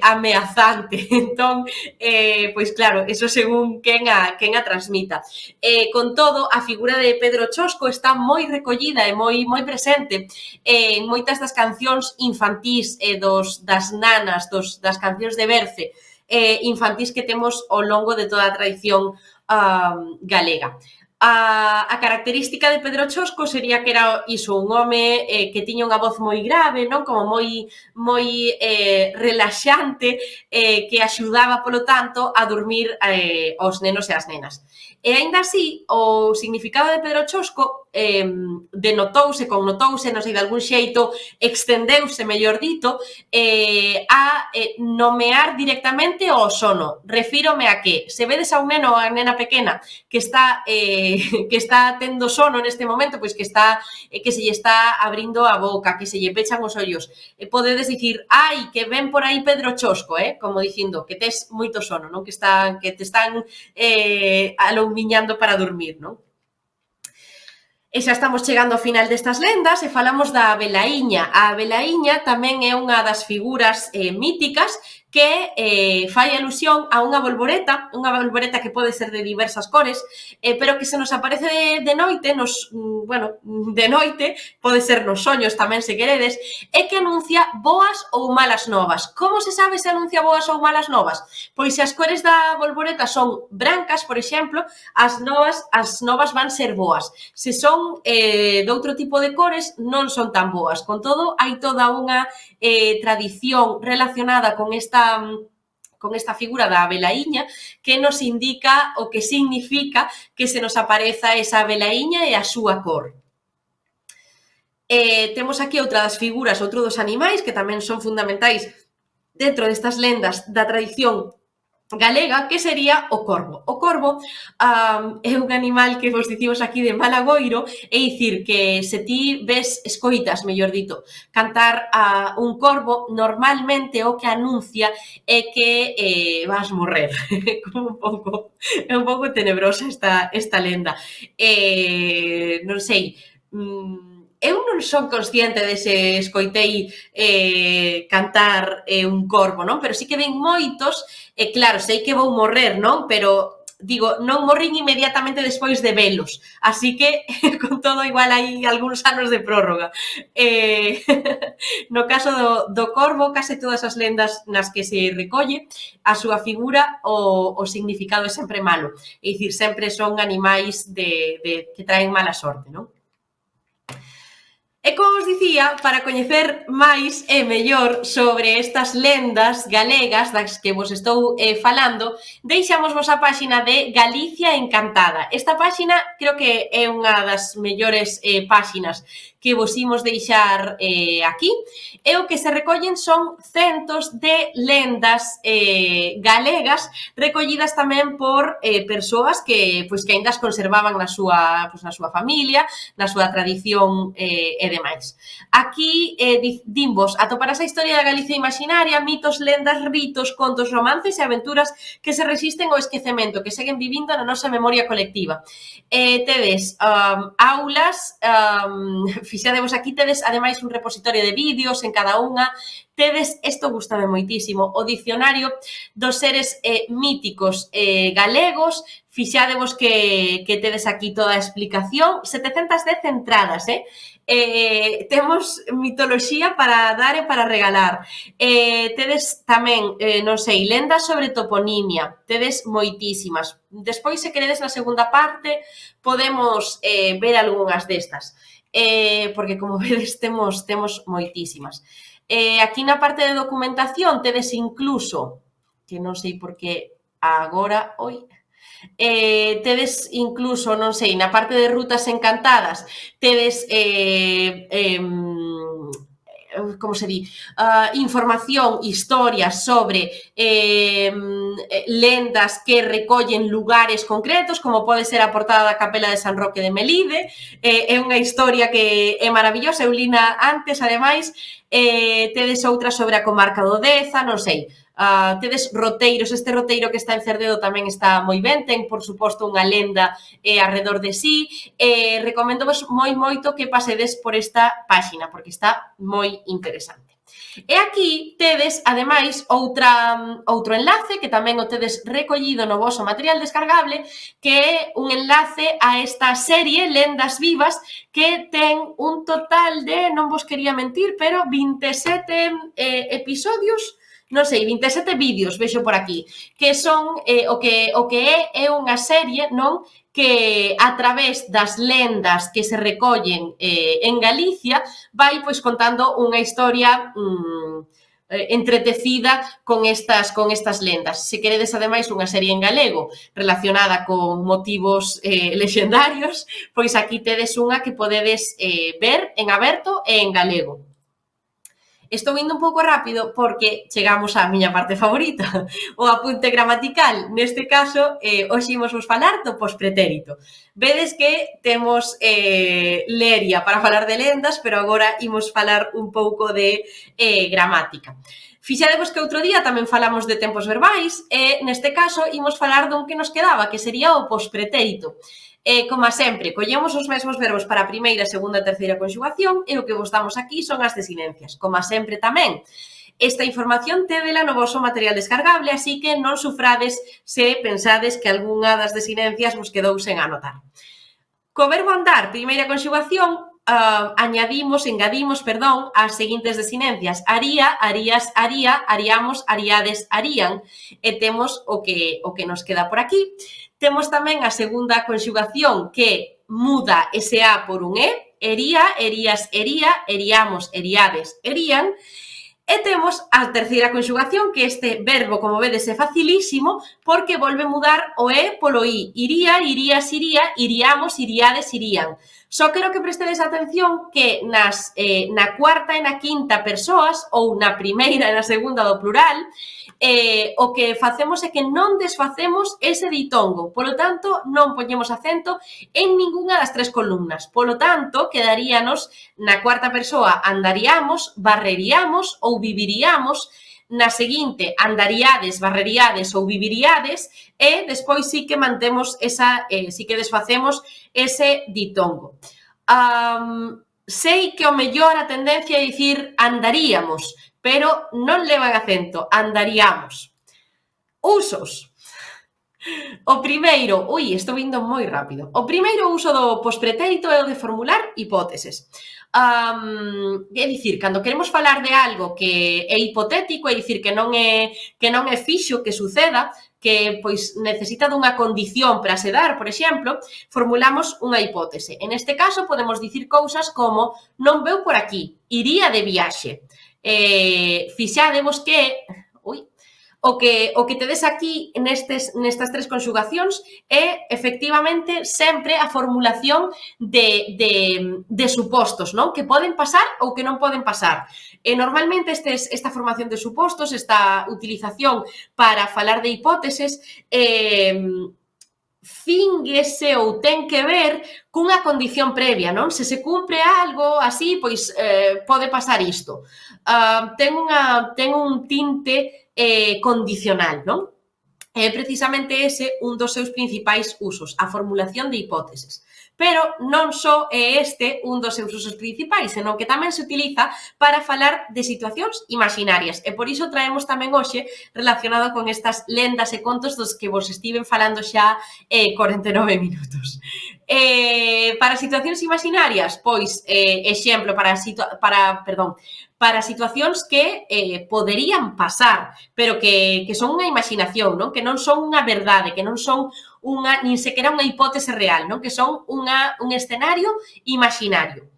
ameazante. Entón, pois claro, eso según quen a transmita. Con todo, a figura de Pedro Chosco está moi recollida e moi presente en moitas das cancións infantís das nanas, das cancións de berce infantís que temos ao longo de toda a tradición galega. A característica de Pedro Chosco sería que era iso, un home que tiña unha voz moi grave, non, como moi relaxante, que axudaba, polo tanto, a dormir os nenos e as nenas. E aínda así, o significado de Pedro Chosco connotouse, non sei, de algún xeito, extendeuse, mellor dito, a nomear directamente o sono. Refírome a que, se vedes a un neno ou a nena pequena que está tendo sono neste momento, pois que se lle está abrindo a boca, que se lle pechan os ollos, podedes dicir, ai, que ven por aí Pedro Chosco, como dicindo que tes moito sono, non, que te están aloumiñando para dormir, non? E xa estamos chegando ao final destas lendas e falamos da velaíña. A velaíña tamén é unha das figuras míticas que fai alusión a unha bolboreta que pode ser de diversas cores, pero que se nos aparece de noite, de noite, pode ser nos soños tamén se queredes, e que anuncia boas ou malas novas. Como se sabe se anuncia boas ou malas novas? Pois se as cores da bolboreta son brancas, por exemplo, as novas van ser boas. Se son de outro tipo de cores, non son tan boas. Con todo, hai toda unha tradición relacionada con esta figura da velaíña que nos indica o que significa que se nos apareza esa velaíña e a súa cor. Temos aquí outra das figuras, outro dos animais que tamén son fundamentais dentro destas lendas da tradición galega, que sería o corvo. O corvo é un animal que vos dicimos aquí de Malagoiro, é dicir, que se ti escoitas, mellor dito, cantar a un corvo, normalmente o que anuncia é que vas morrer. É un pouco tenebrosa esta lenda. Non sei, eu non son consciente de se escoitei cantar un corvo, non? Pero sí que ven moitos, e claro, sei que vou morrer, non? Pero, digo, non morrín inmediatamente despois de velos. Así que, con todo, igual hai algúns anos de prórroga. No caso do corvo, case todas as lendas nas que se recolle a súa figura, o significado é sempre malo. É dicir, sempre son animais que traen mala sorte, non? E como os dicía, para coñecer máis e mellor sobre estas lendas galegas das que vos estou falando, deixamos vos a páxina de Galicia Encantada. Esta páxina creo que é unha das mellores páxinas que vos imos deixar aquí, e o que se recollen son centos de lendas galegas recollidas tamén por persoas que aínda as conservaban na súa familia, na súa tradición e demais. Aquí dimos, atoparás a historia da Galicia imaginaria, mitos, lendas, ritos, contos, romances e aventuras que se resisten ao esquecemento, que seguen vivindo na nosa memoria colectiva. Tedes aulas, fixadevos aquí, tedes ademais un repositorio de vídeos en cada unha, tedes, isto gustame moitísimo, o dicionario dos seres míticos galegos, fixadevos que tedes aquí toda a explicación, 710 entradas, temos mitoloxía para dar e para regalar, tedes tamén, non sei, lendas sobre toponimia, tedes moitísimas. Despois, se queredes na segunda parte, podemos ver algunhas destas, porque, como vedes, temos moitísimas. Aquí na parte de documentación tedes incluso, que non sei por que agora, tedes incluso, non sei, na parte de rutas encantadas, tedes como se di, información, historias sobre lendas que recollen lugares concretos, como pode ser a portada da Capela de San Roque de Melide, é unha historia que é maravillosa, eu lina antes, ademais, tedes outra sobre a comarca do Deza, non sei, tedes roteiros, este roteiro que está en Cerdedo tamén está moi ben, ten, por suposto, unha lenda arredor de sí, recomendovos moito que pasedes por esta páxina, porque está moi interesante. E aquí tedes, ademais, outro enlace, que tamén o tedes recollido no voso material descargable, que é un enlace a esta serie Lendas Vivas, que ten un total de, non vos quería mentir, pero 27 episodios, non sei, 27 vídeos, vexo por aquí, que son o que é unha serie, non? Que a través das lendas que se recollen en Galicia vai pois contando unha historia entretecida con estas lendas. Se queredes, ademais, unha serie en galego relacionada con motivos lexendarios, pois aquí tedes unha que podedes ver en aberto e en galego. Estou indo un pouco rápido porque chegamos á miña parte favorita, o apunte gramatical. Neste caso, hoxe imos vos falar do pospretérito. Vedes que temos leria para falar de lendas, pero agora imos falar un pouco de gramática. Fixadevos que outro día tamén falamos de tempos verbais e, neste caso, imos falar dun que nos quedaba, que sería o pospretérito. Como sempre, collemos os mesmos verbos para a primeira, segunda e terceira conxugación e o que vos damos aquí son as desinencias. Como sempre tamén, esta información tédela no voso material descargable, así que non sufrades se pensades que algunha das desinencias vos quedou sen anotar. Co verbo andar, primeira conxugación, engadimos, as seguintes desinencias: aría, arías, aría, aríamos, aríades, arían, e temos o que nos queda por aquí. Temos tamén a segunda conxugación que muda ese A por un E, ería, erías, ería, eríamos, eríades, erían. E temos a terceira conxugación, que este verbo, como vedes, é facilísimo, porque volve mudar o E polo I. Iría, irías, iría, iríamos, iríades, irían. Só quero que prestedes atención que na cuarta e na quinta persoas, ou na primeira e na segunda do plural, o que facemos é que non desfacemos ese ditongo, polo tanto, non poñemos acento en ningunha das tres columnas. Polo tanto, quedaríanos na cuarta persoa andaríamos, barreríamos ou viviríamos, na seguinte andaríades, barreríades ou viviríades, e despois sí que mantemos sí que desfacemos ese ditongo. Sei que o mellor a tendencia é dicir andaríamos, pero non levan acento, andaríamos. Usos. O primeiro, estou indo moi rápido. O primeiro uso do pospretérito é o de formular hipóteses. É dicir, cando queremos falar de algo que é hipotético, é dicir, que non é fixo que suceda, que pois necesita dunha condición para se dar, por exemplo, formulamos unha hipótese. En este caso podemos dicir cousas como non veu por aquí, iría de viaxe. Fixádevos que o que tedes aquí nestas tres conxugacións é, efectivamente, sempre a formulación de supostos, non? Que poden pasar ou que non poden pasar. Normalmente, esta formación de supostos, esta utilización para falar de hipóteses, fínguese ou ten que ver cunha condición previa, non? Se se cumpre algo así, pois pode pasar isto. Ten un tinte condicional, non? É precisamente ese un dos seus principais usos, a formulación de hipóteses. Pero non só é este un dos seus usos principais, senón que tamén se utiliza para falar de situacións imaginarias. E por iso traemos tamén hoxe relacionado con estas lendas e contos dos que vos estiven falando xa 49 minutos. Para situacións imaginarias, pois, exemplo, para situacións que poderían pasar, pero que son unha imaginación, non? Que non son unha verdade, que non son nin sequera unha hipótese real, non? Que son un escenario imaginario.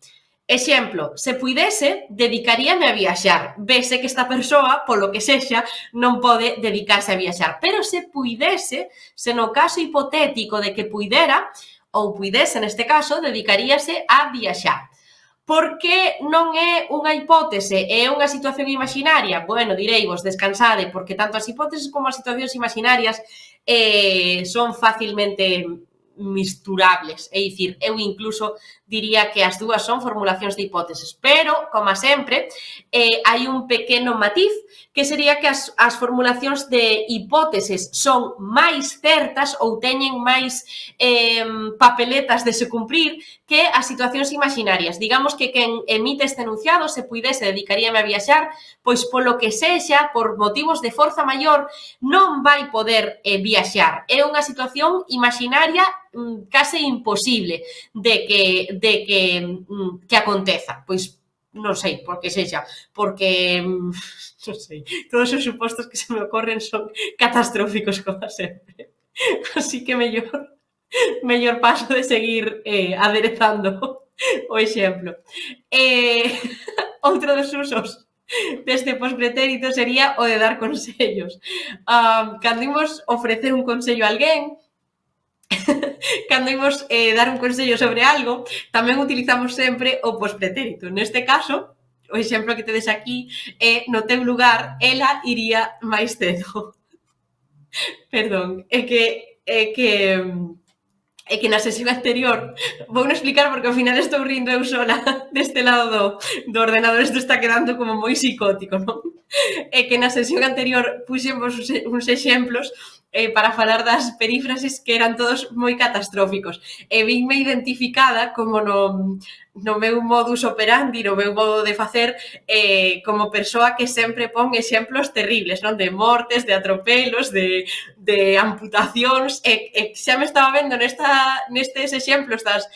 Exemplo, se puidese, dedicaríame a viaxar. Vese que esta persoa, polo que sexa, non pode dedicarse a viaxar. Pero se puidese, se no caso hipotético de que puidera, ou puidese neste caso, dedicaríase a viaxar. Por que non é unha hipótese, é unha situación imaginaria? Bueno, direivos, descansade, porque tanto as hipóteses como as situacións imaginarias son facilmente misturables, é dicir, eu incluso diría que as dúas son formulacións de hipóteses, pero, como sempre, hai un pequeno matiz, que sería que as formulacións de hipóteses son máis certas ou teñen máis papeletas de se cumprir que as situacións imaginarias. Digamos que quen emite este enunciado, se puidese, dedicaríame a viaxar, pois polo que sexa, por motivos de forza maior, non vai poder viaxar. É unha situación imaginaria case imposible de que aconteza. Pois non sei, por que sexa, porque, non sei, todos os supostos que se me ocorren son catastróficos, como sempre. Así que mellor paso de seguir aderezando o exemplo. Outro dos usos deste pospretérito sería o de dar consellos. Cando imos ofrecer un consello a alguén, cando imos dar un consello sobre algo, tamén utilizamos sempre o pospretérito. Neste caso, o exemplo que tedes aquí é no teu lugar, ela iría máis cedo. Perdón, é que na sesión anterior, vou non explicar porque ao final estou rindo eu sola deste lado do ordenador, isto está quedando como moi psicótico, non? É que na sesión anterior puxemos uns exemplos para falar das perífrases que eran todos moi catastróficos. E vinme identificada como no meu modus operandi, no meu modo de facer, como persoa que sempre pon exemplos terribles, non? De mortes, de atropelos, de amputacións, e xa me estaba vendo nestes exemplos das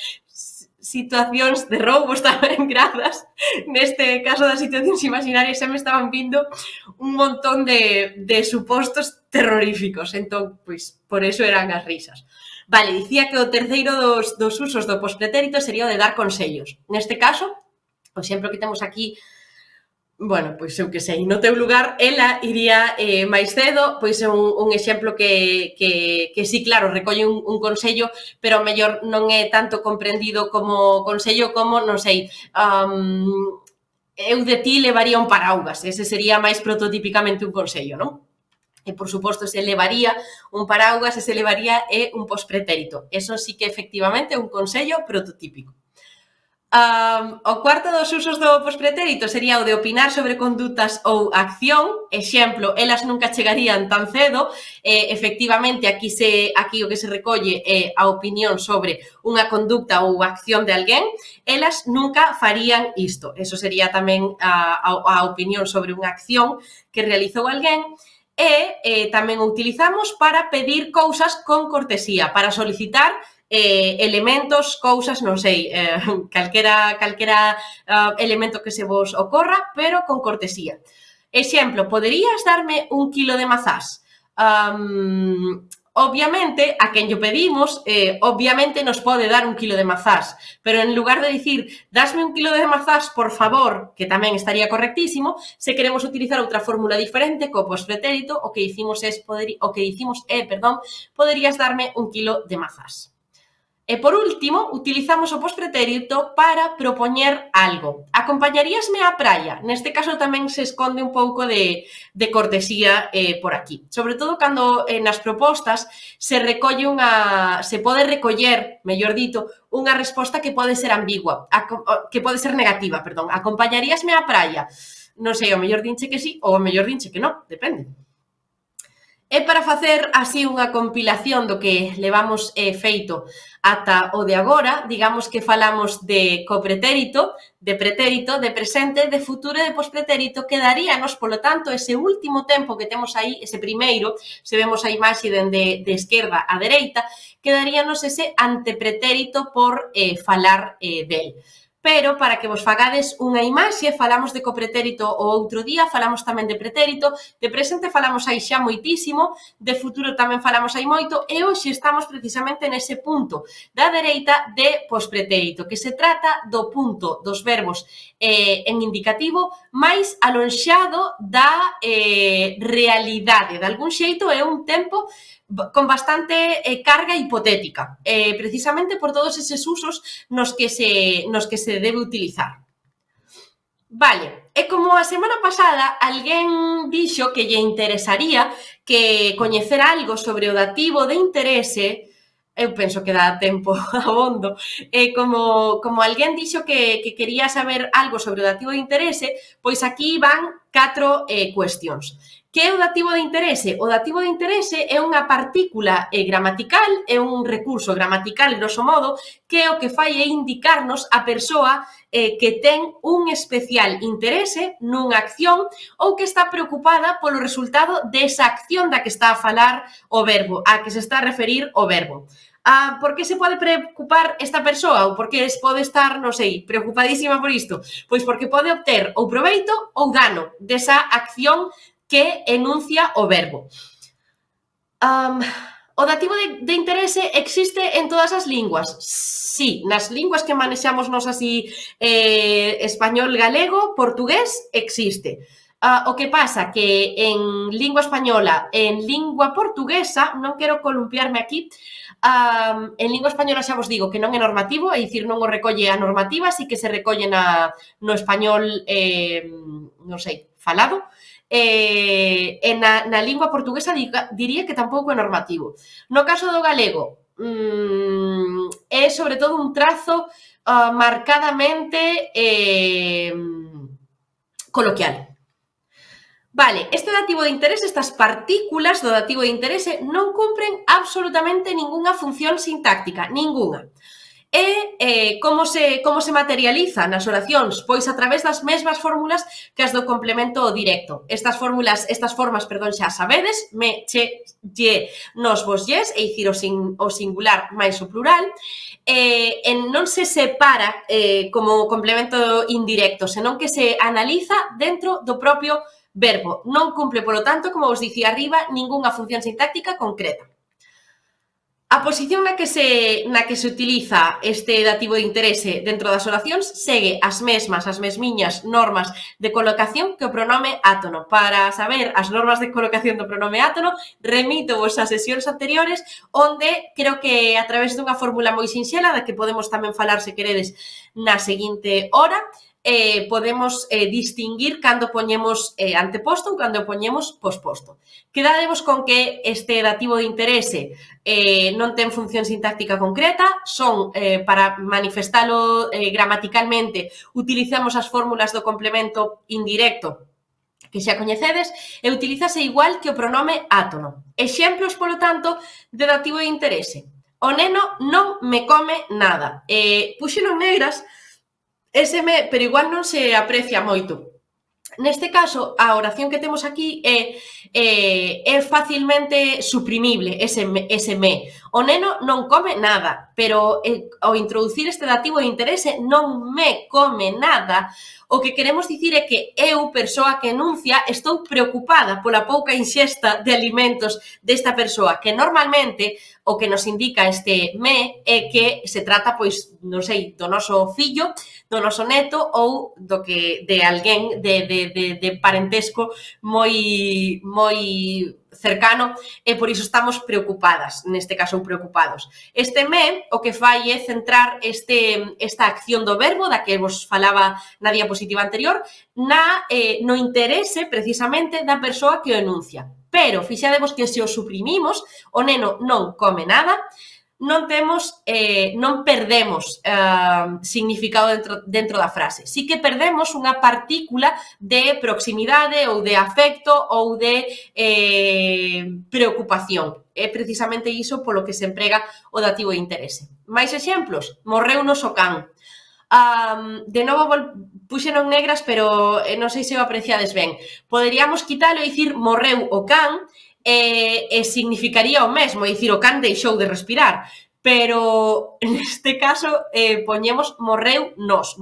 situacións de roubos tamén grazas, neste caso das situacións imaginarias xa me estaban vindo un montón de supostos terroríficos, entón, pois, por eso eran as risas. Vale, dicía que o terceiro dos usos do pospretérito sería o de dar consellos. Neste caso, o exemplo que temos aquí, bueno, pois eu que sei, no teu lugar, ela iría máis cedo, pois é un exemplo que sí, claro, recolle un consello, pero mellor non é tanto comprendido como consello como, non sei, eu de ti levaría un paraugas, ese sería máis prototípicamente un consello, non? E, por suposto, se levaría un paraugas e se levaría un pospretérito. Eso sí que efectivamente é un consello prototípico. O cuarto dos usos do pospretérito sería o de opinar sobre condutas ou acción. Exemplo, elas nunca chegarían tan cedo. Efectivamente, aquí o que se recolle é a opinión sobre unha conducta ou acción de alguén. Elas nunca farían isto. Eso sería tamén a opinión sobre unha acción que realizou alguén. E tamén o utilizamos para pedir cousas con cortesía, para solicitar elementos, cousas, non sei, calquera elemento que se vos ocorra, pero con cortesía. Exemplo, poderías darme 1 kilo de mazás? Obviamente, a quen lle pedimos, obviamente nos pode dar 1 kilo de mazás, pero en lugar de dicir dasme 1 kilo de mazás, por favor, que tamén estaría correctísimo, se queremos utilizar outra fórmula diferente co pospretérito, o que dicimos é, poderías darme 1 kilo de mazás. E, por último, utilizamos o pospretérito para propoñer algo. Acompañaríasme á praia? Neste caso tamén se esconde un pouco de cortesía por aquí. Sobre todo cando nas propostas se pode recoller, mellor dito, unha resposta que pode ser ambigua, que pode ser negativa, perdón. Acompañaríasme á praia? Non sei, ao mellor dinche que sí ou ao mellor dinche que non, depende. E para facer así unha compilación do que levamos feito ata o de agora, digamos que falamos de copretérito, de pretérito, de presente, de futuro e de pospretérito, quedaríanos, polo tanto, ese último tempo que temos aí, ese primeiro, se vemos a imaxe dende de esquerda a dereita, quedaríanos ese antepretérito por falar del. Pero para que vos fagades unha imaxe, falamos de copretérito o outro día, falamos tamén de pretérito, de presente falamos aí xa moitísimo, de futuro tamén falamos aí moito, e hoxe estamos precisamente nese punto da dereita de pospretérito, que se trata do punto dos verbos en indicativo máis alonxado da realidade. De algún xeito é un tempo con bastante carga hipotética, precisamente por todos eses usos nos que se debe utilizar. Vale, e como a semana pasada alguén dixo que lle interesaría que coñecer algo sobre o dativo de interese, eu penso que dá tempo abondo, como alguén dixo que quería saber algo sobre o dativo de interese, pois aquí van 4 cuestións. Que é o dativo de interese? O dativo de interese é unha partícula gramatical, é un recurso gramatical, grosso modo, que o que fai é indicarnos a persoa que ten un especial interese nunha acción ou que está preocupada polo resultado desa acción da que está a falar o verbo, a que se está a referir o verbo. Por que se pode preocupar esta persoa ou por que pode estar, non sei, preocupadísima por isto? Pois porque pode obter ou proveito ou dano desa acción que enuncia o verbo. O dativo de interese existe en todas as linguas? Sí, nas linguas que manexamos nos así, español, galego, portugués, existe. O que pasa que en lingua española, en lingua portuguesa, non quero columpiarme aquí, en lingua española xa vos digo que non é normativo, é dicir, non o recolle a normativa, así que se recolle no español, non sei, falado, e na lingua portuguesa diría que tampouco é normativo. No caso do galego, é sobre todo un trazo marcadamente coloquial. Vale, este dativo de interese, estas partículas do dativo de interese non cumpren absolutamente ningunha función sintáctica, ningunha. E como se materializa nas oracións? Pois a través das mesmas fórmulas que as do complemento directo. Estas formas, xa sabedes, me, che, lle, nos, vos, lles, é dicir, o singular máis o plural, non se separa como complemento indirecto, senón que se analiza dentro do propio verbo. Non cumple, polo tanto, como vos dicía arriba, ningunha función sintáctica concreta. A posición na que se utiliza este dativo de interese dentro das oracións segue as mesmiñas normas de colocación que o pronome átono. Para saber as normas de colocación do pronome átono, remito vos a sesións anteriores, onde creo que a través dunha fórmula moi sinxela, da que podemos tamén falar, se queredes, na seguinte hora, podemos distinguir cando poñemos anteposto ou cando poñemos posposto. Quedadevos con que este dativo de interese non ten función sintáctica concreta, son para manifestalo gramaticalmente, utilizamos as fórmulas do complemento indirecto que xa coñecedes, e utilízase igual que o pronome átono. Exemplos, polo tanto, de dativo de interese. O neno non me come nada. Puxeno en negras, pero igual non se aprecia moito. Neste caso, a oración que temos aquí é facilmente suprimible, ese me. O neno non come nada, pero ao introducir este dativo de interese non me come nada, o que queremos dicir é que eu, persoa que enuncia, estou preocupada pola pouca inxesta de alimentos desta persoa, que normalmente o que nos indica este me é que se trata, pois, non sei, do noso fillo, do noso neto ou do que de alguén de parentesco moi cercano, e por iso estamos preocupadas, neste caso ou preocupados. Este me o que fai é centrar esta acción do verbo da que vos falaba na diapositiva anterior no interese precisamente da persoa que o enuncia. Pero fixadevos que se o suprimimos, o neno non come nada, non perdemos significado dentro da frase. Sí que perdemos unha partícula de proximidade ou de afecto ou de preocupación. É precisamente iso polo que se emprega o dativo de interese. Mais exemplos? Morreunos o can. De novo puxeron negras, pero non sei se o apreciades ben. Poderíamos quitalo e dicir morreu o can, e significaría o mesmo, é dicir, o can deixou de respirar, pero neste caso poñemos morreunos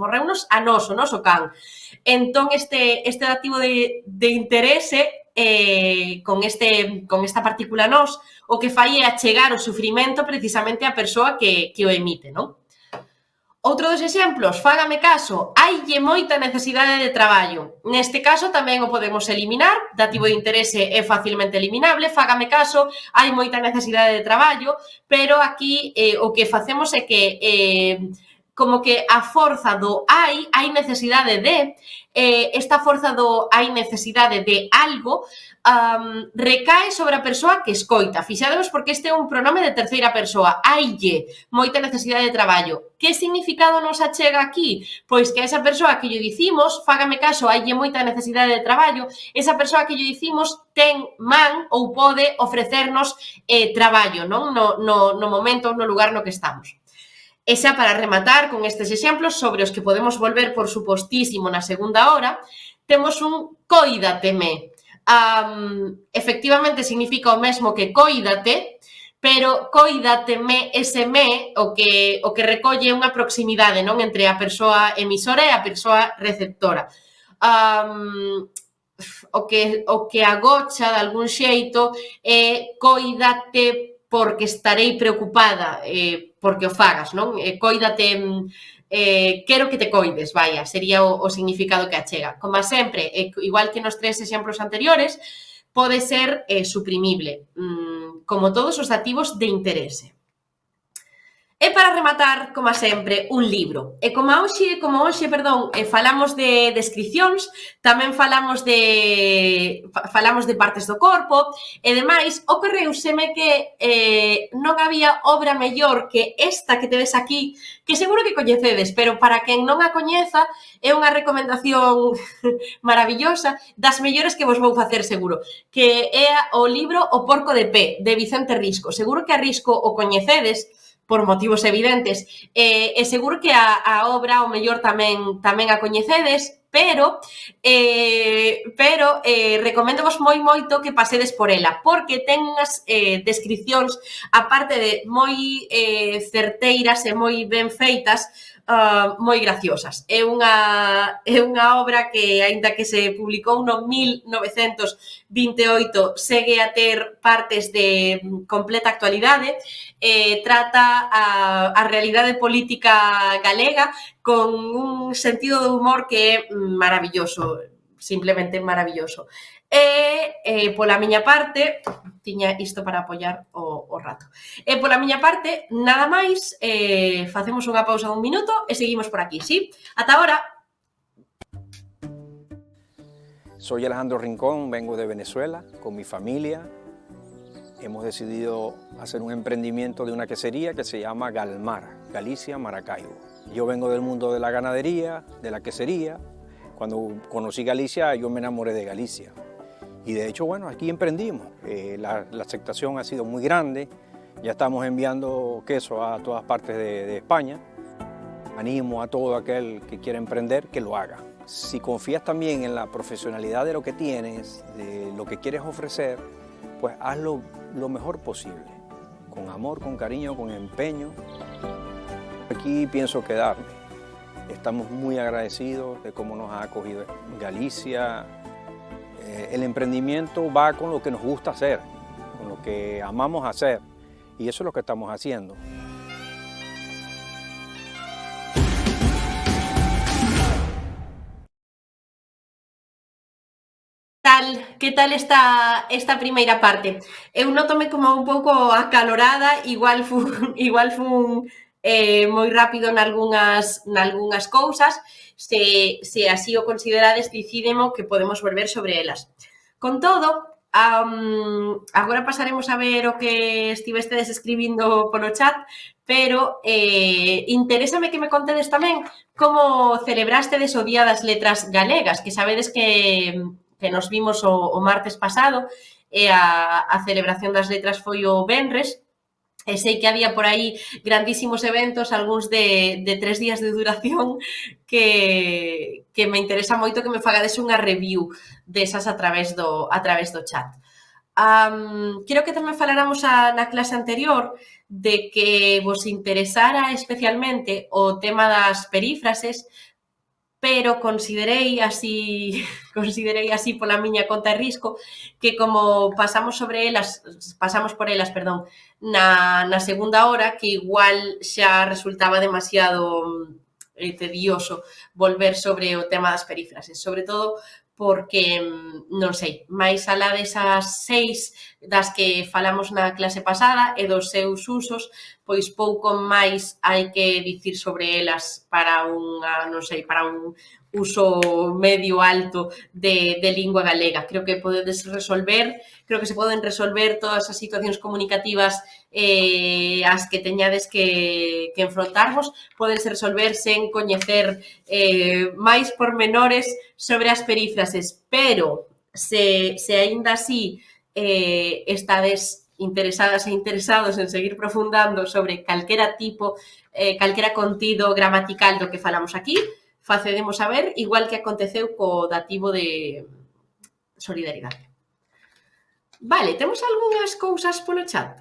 a nos, o noso can. Entón, este dativo de interese, con esta partícula nos, o que fai é achegar o sufrimento precisamente á persoa que o emite, non? Outro dos exemplos, fágame caso, haille moita necesidade de traballo. Neste caso tamén o podemos eliminar, dativo de interese é facilmente eliminable, fágame caso, hai moita necesidade de traballo, pero aquí o que facemos é que como que a forza do hai necesidade de, esta forza do hai necesidade de algo, recae sobre a persoa que escoita. Fixadevos porque este é un pronome de terceira persoa. Haille moita necesidade de traballo. Que significado nos achega aquí? Pois que a esa persoa que lle dicimos, fágame caso, haille moita necesidade de traballo, esa persoa que lle dicimos ten man ou pode ofrecernos traballo, non? No momento, no lugar no que estamos. E xa para rematar con estes exemplos sobre os que podemos volver por supostísimo na segunda hora, temos un coídateme. Efectivamente significa o mesmo que coídate, pero coídateme, ese me, o que recolle unha proximidade, non, entre a persoa emisora e a persoa receptora. O que agocha de algún xeito é coídate porque estarei preocupada, porque o fagas, non? Coídate, quero que te coides, vaya, sería o significado que achega. Como sempre, igual que nos tres exemplos anteriores, pode ser suprimible, como todos os dativos de interese. E para rematar, como sempre, un libro. E como hoxe, falamos de descricións, tamén falamos de partes do corpo, e demais, ocorreuseme que non había obra mellor que esta que tedes aquí, que seguro que coñecedes, pero para quen non a coñeza, é unha recomendación maravillosa, das mellores que vos vou facer seguro, que é o libro O porco de pé, de Vicente Risco. Seguro que a Risco o coñecedes, por motivos evidentes, e seguro que a obra, o mellor, tamén a coñecedes, pero recoméndovos moito que pasedes por ela, porque ten unhas descripcións, aparte de moi certeiras e moi ben feitas, moi graciosas. É unha obra que, aínda que se publicou no 1928, segue a ter partes de completa actualidade, trata a realidade política galega con un sentido de humor que é maravilloso, simplemente maravilloso. E pola miña parte, tiña isto para apoiar o rato. E pola miña parte, nada máis, facemos unha pausa dun minuto e seguimos por aquí, ¿sí? Ata ahora. Soy Alejandro Rincón, vengo de Venezuela con mi familia. Hemos decidido hacer un emprendimiento de una quesería que se llama Galmar, Galicia, Maracaibo. Yo vengo del mundo de la ganadería, de la quesería. Cuando conocí Galicia, yo me enamoré de Galicia. Y de hecho, bueno, aquí emprendimos. La aceptación ha sido muy grande. Ya estamos enviando queso a todas partes de España. Animo a todo aquel que quiera emprender que lo haga. Si confías también en la profesionalidad de lo que tienes, de lo que quieres ofrecer, pues hazlo lo mejor posible. con amor, con cariño, con empeño. Aquí pienso quedarme. Estamos muy agradecidos de cómo nos ha acogido Galicia. El emprendimiento va con lo que nos gusta hacer, con lo que amamos hacer, y eso es lo que estamos haciendo. Que tal esta primeira parte? Eu notome como un pouco acalorada, igual fun moi rápido nalgunhas cousas. Se así o considerades, decidemo que podemos volver sobre elas. Con todo, agora pasaremos a ver o que estivestedes escribindo polo chat, pero interésame que me contedes tamén como celebrastedes o Día das Letras Galegas, que sabedes que nos vimos o martes pasado, e a celebración das letras foi o venres, e sei que había por aí grandísimos eventos, algúns de 3 días de duración, que me interesa moito que me fagades unha review desas a través do chat. Creo que tamén faláramos na clase anterior de que vos interesara especialmente o tema das perífrases, pero considerei así pola miña conta e risco que como pasamos por elas, na segunda hora, que igual xa resultaba demasiado tedioso volver sobre o tema das perífrases, sobre todo porque, non sei, máis alá desas 6 das que falamos na clase pasada e dos seus usos, pois pouco máis hai que dicir sobre elas para un uso medio alto de lingua galega. Creo que se poden resolver todas as situacións comunicativas as que teñades que enfrontarvos, podense resolver sen coñecer máis pormenores sobre as perífrases, pero se aínda así estades interesadas e interesados en seguir profundando sobre calquera tipo, calquera contido gramatical do que falamos aquí, facedemos saber, igual que aconteceu co dativo de solidaridade. Vale, temos algunhas cousas polo chat?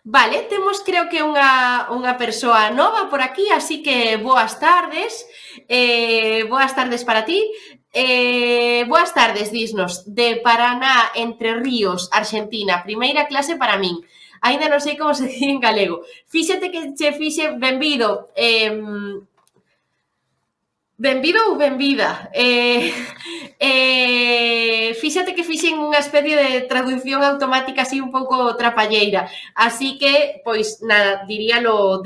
Vale, temos creo que unha persoa nova por aquí, así que boas tardes. Boas tardes para ti. Boas tardes, disnos, de Paraná, Entre Ríos, Argentina. Primeira clase para min. Ainda non sei como se di en galego. Fíxate que che fixe, benvido. Benvido ou benvida. Fíxate que fixen unha especie de traducción automática así un pouco trapalleira. Así que, pois, nada, diríalo,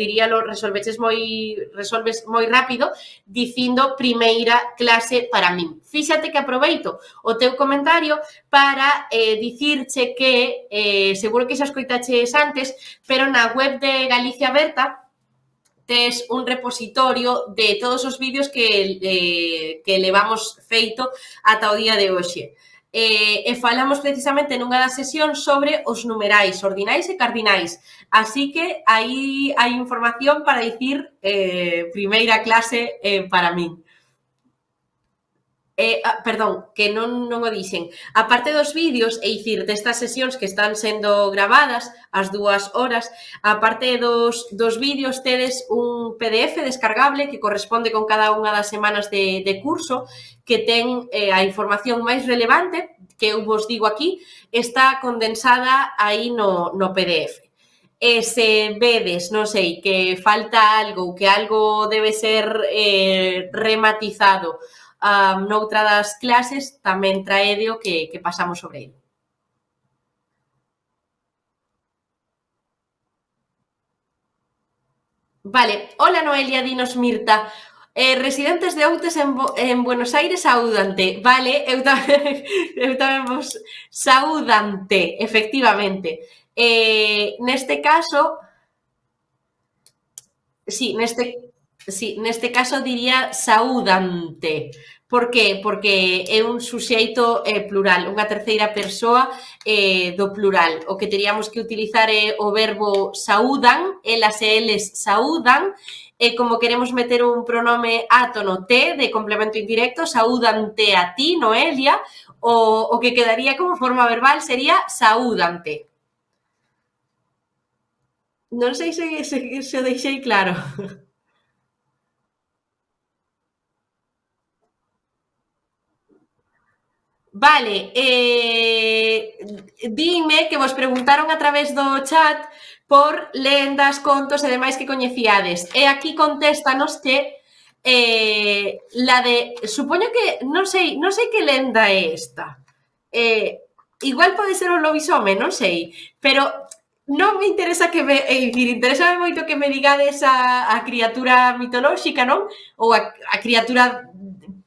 resolves moi rápido dicindo primeira clase para min. Fíxate que aproveito o teu comentario para dicirche que, seguro que xa escoitaches antes, pero na web de Galicia Aberta tes un repositorio de todos os vídeos que levamos feito ata o día de hoxe. E falamos precisamente nunha das sesións sobre os numerais, ordinais e cardinais. Así que aí hai información para dicir primeira clase para min. Perdón, que non o dixen. A parte dos vídeos, é dicir, destas sesións que están sendo gravadas as 2 horas, a parte dos vídeos tedes un PDF descargable que corresponde con cada unha das semanas de curso, que ten a información máis relevante, que eu vos digo aquí, está condensada aí no PDF. E se vedes, non sei, que falta algo, que algo debe ser rematizado noutra das clases, tamén traedeo que pasamos sobre ele. Vale, hola Noelia, dinos Mirta. Residentes de Outes en Buenos Aires, saúdante. Vale, eu tamén vos saúdante, efectivamente. Neste caso, neste caso diría saúdante. Por que? Porque é un suxeito plural, unha terceira persoa do plural. O que teríamos que utilizar é o verbo saúdan, elas e eles saúdan, e como queremos meter un pronome átono te de complemento indirecto, saúdante a ti, Noelia, o que quedaría como forma verbal sería saúdante. Non sei se o deixei claro. Vale, dime que vos preguntaron a través do chat por lendas, contos e demais que coñecíades. E aquí contéstanos que la de, supoño que, non sei que lenda é esta. Igual pode ser o lobisome, non sei, pero non me interesa que me, interesa moito que me digades a criatura mitolóxica, non? Ou a criatura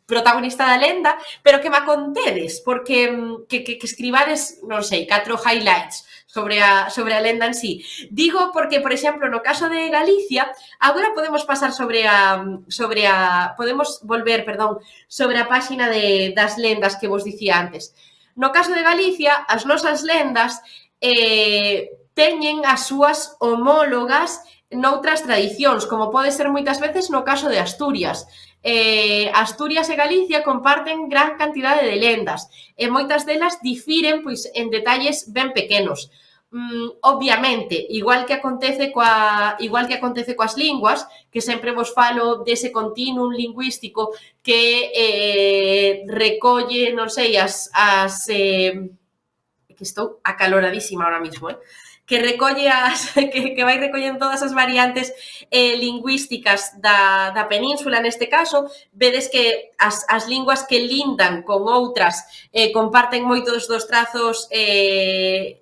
protagonista da lenda, pero que me contedes, porque que escribades, non sei, 4 highlights sobre a lenda en sí. Digo porque, por exemplo, no caso de Galicia, agora podemos pasar podemos volver, perdón, sobre a páxina das lendas que vos dicía antes. No caso de Galicia, as nosas lendas teñen as súas homólogas noutras tradicións, como pode ser moitas veces no caso de Asturias. Asturias e Galicia comparten gran cantidade de lendas e moitas delas difiren pois en detalles ben pequenos. Obviamente, igual que acontece coas linguas, que sempre vos falo dese continuum lingüístico que recolle, non sei, que estou acaloradísima ahora mismo, que recolle que vai recollendo todas as variantes lingüísticas da península, neste caso, vedes que as linguas que lindan con outras comparten moitos dos trazos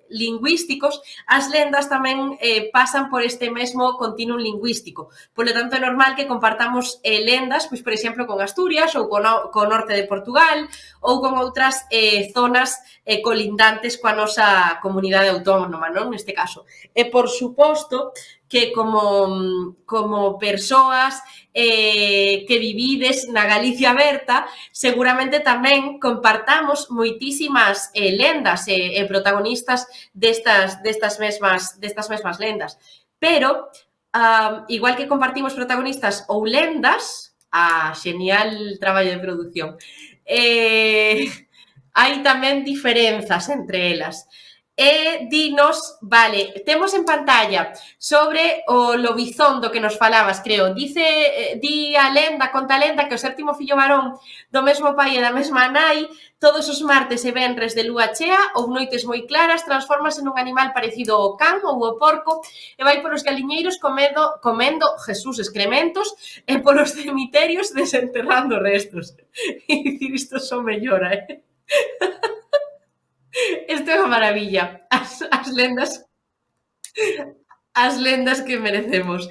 lingüísticos, as lendas tamén pasan por este mesmo continuum lingüístico. Polo tanto, é normal que compartamos lendas, pois, por exemplo, con Asturias ou co norte de Portugal ou con outras zonas colindantes coa nosa comunidade autónoma, non? Neste caso. E, por suposto, que como persoas que vivides na Galicia aberta, seguramente tamén compartamos moitísimas lendas e protagonistas destas mesmas lendas. Pero, igual que compartimos protagonistas ou lendas, genial traballo de produción, hai tamén diferenzas entre elas. E dinos, vale, temos en pantalla sobre o lobizón do que nos falabas, creo. Di conta a lenda que o séptimo fillo varón do mesmo pai e da mesma nai, todos os martes e venres de lúa chea ou noites moi claras, transformase nun animal parecido ao can ou ao porco e vai polos galiñeiros comendo Jesús excrementos e polos cemiterios desenterrando restos. E dicir, isto só mellora, Isto é unha maravilla. As lendas que merecemos.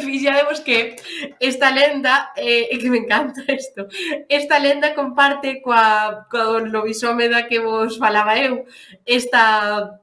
Fixademos que esta lenda, que me encanta isto, esta lenda comparte coa lobisome da que vos falaba eu, esta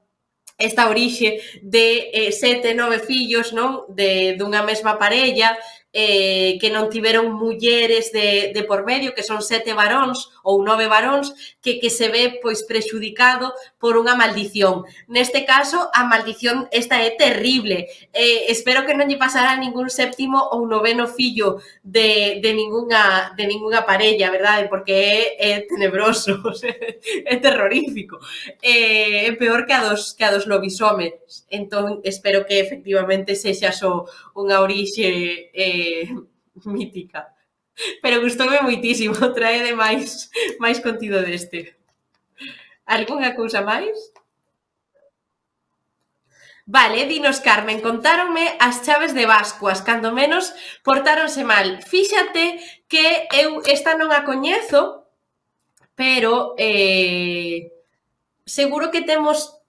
orixe de 7, 9 fillos, non? Dunha mesma parella, que non tiveron mulleres de por medio, que son 7 varóns ou 9 varóns, que se ve pois prexudicado por unha maldición. Neste caso, a maldición esta é terrible. Espero que non lle pasara a ningún séptimo ou noveno fillo de ningunha parella, verdade? Porque é tenebroso, é terrorífico. É peor que a dos lobisomes. Entón, espero que efectivamente sexa só unha orixe mítica. Pero gustoume moitísimo, traede máis contido deste. Algúnha cousa máis? Vale, dinos, Carmen, contáronme as chaves de Bascuas, cando menos portáronse mal. Fíxate que eu esta non a coñezo, pero seguro que temos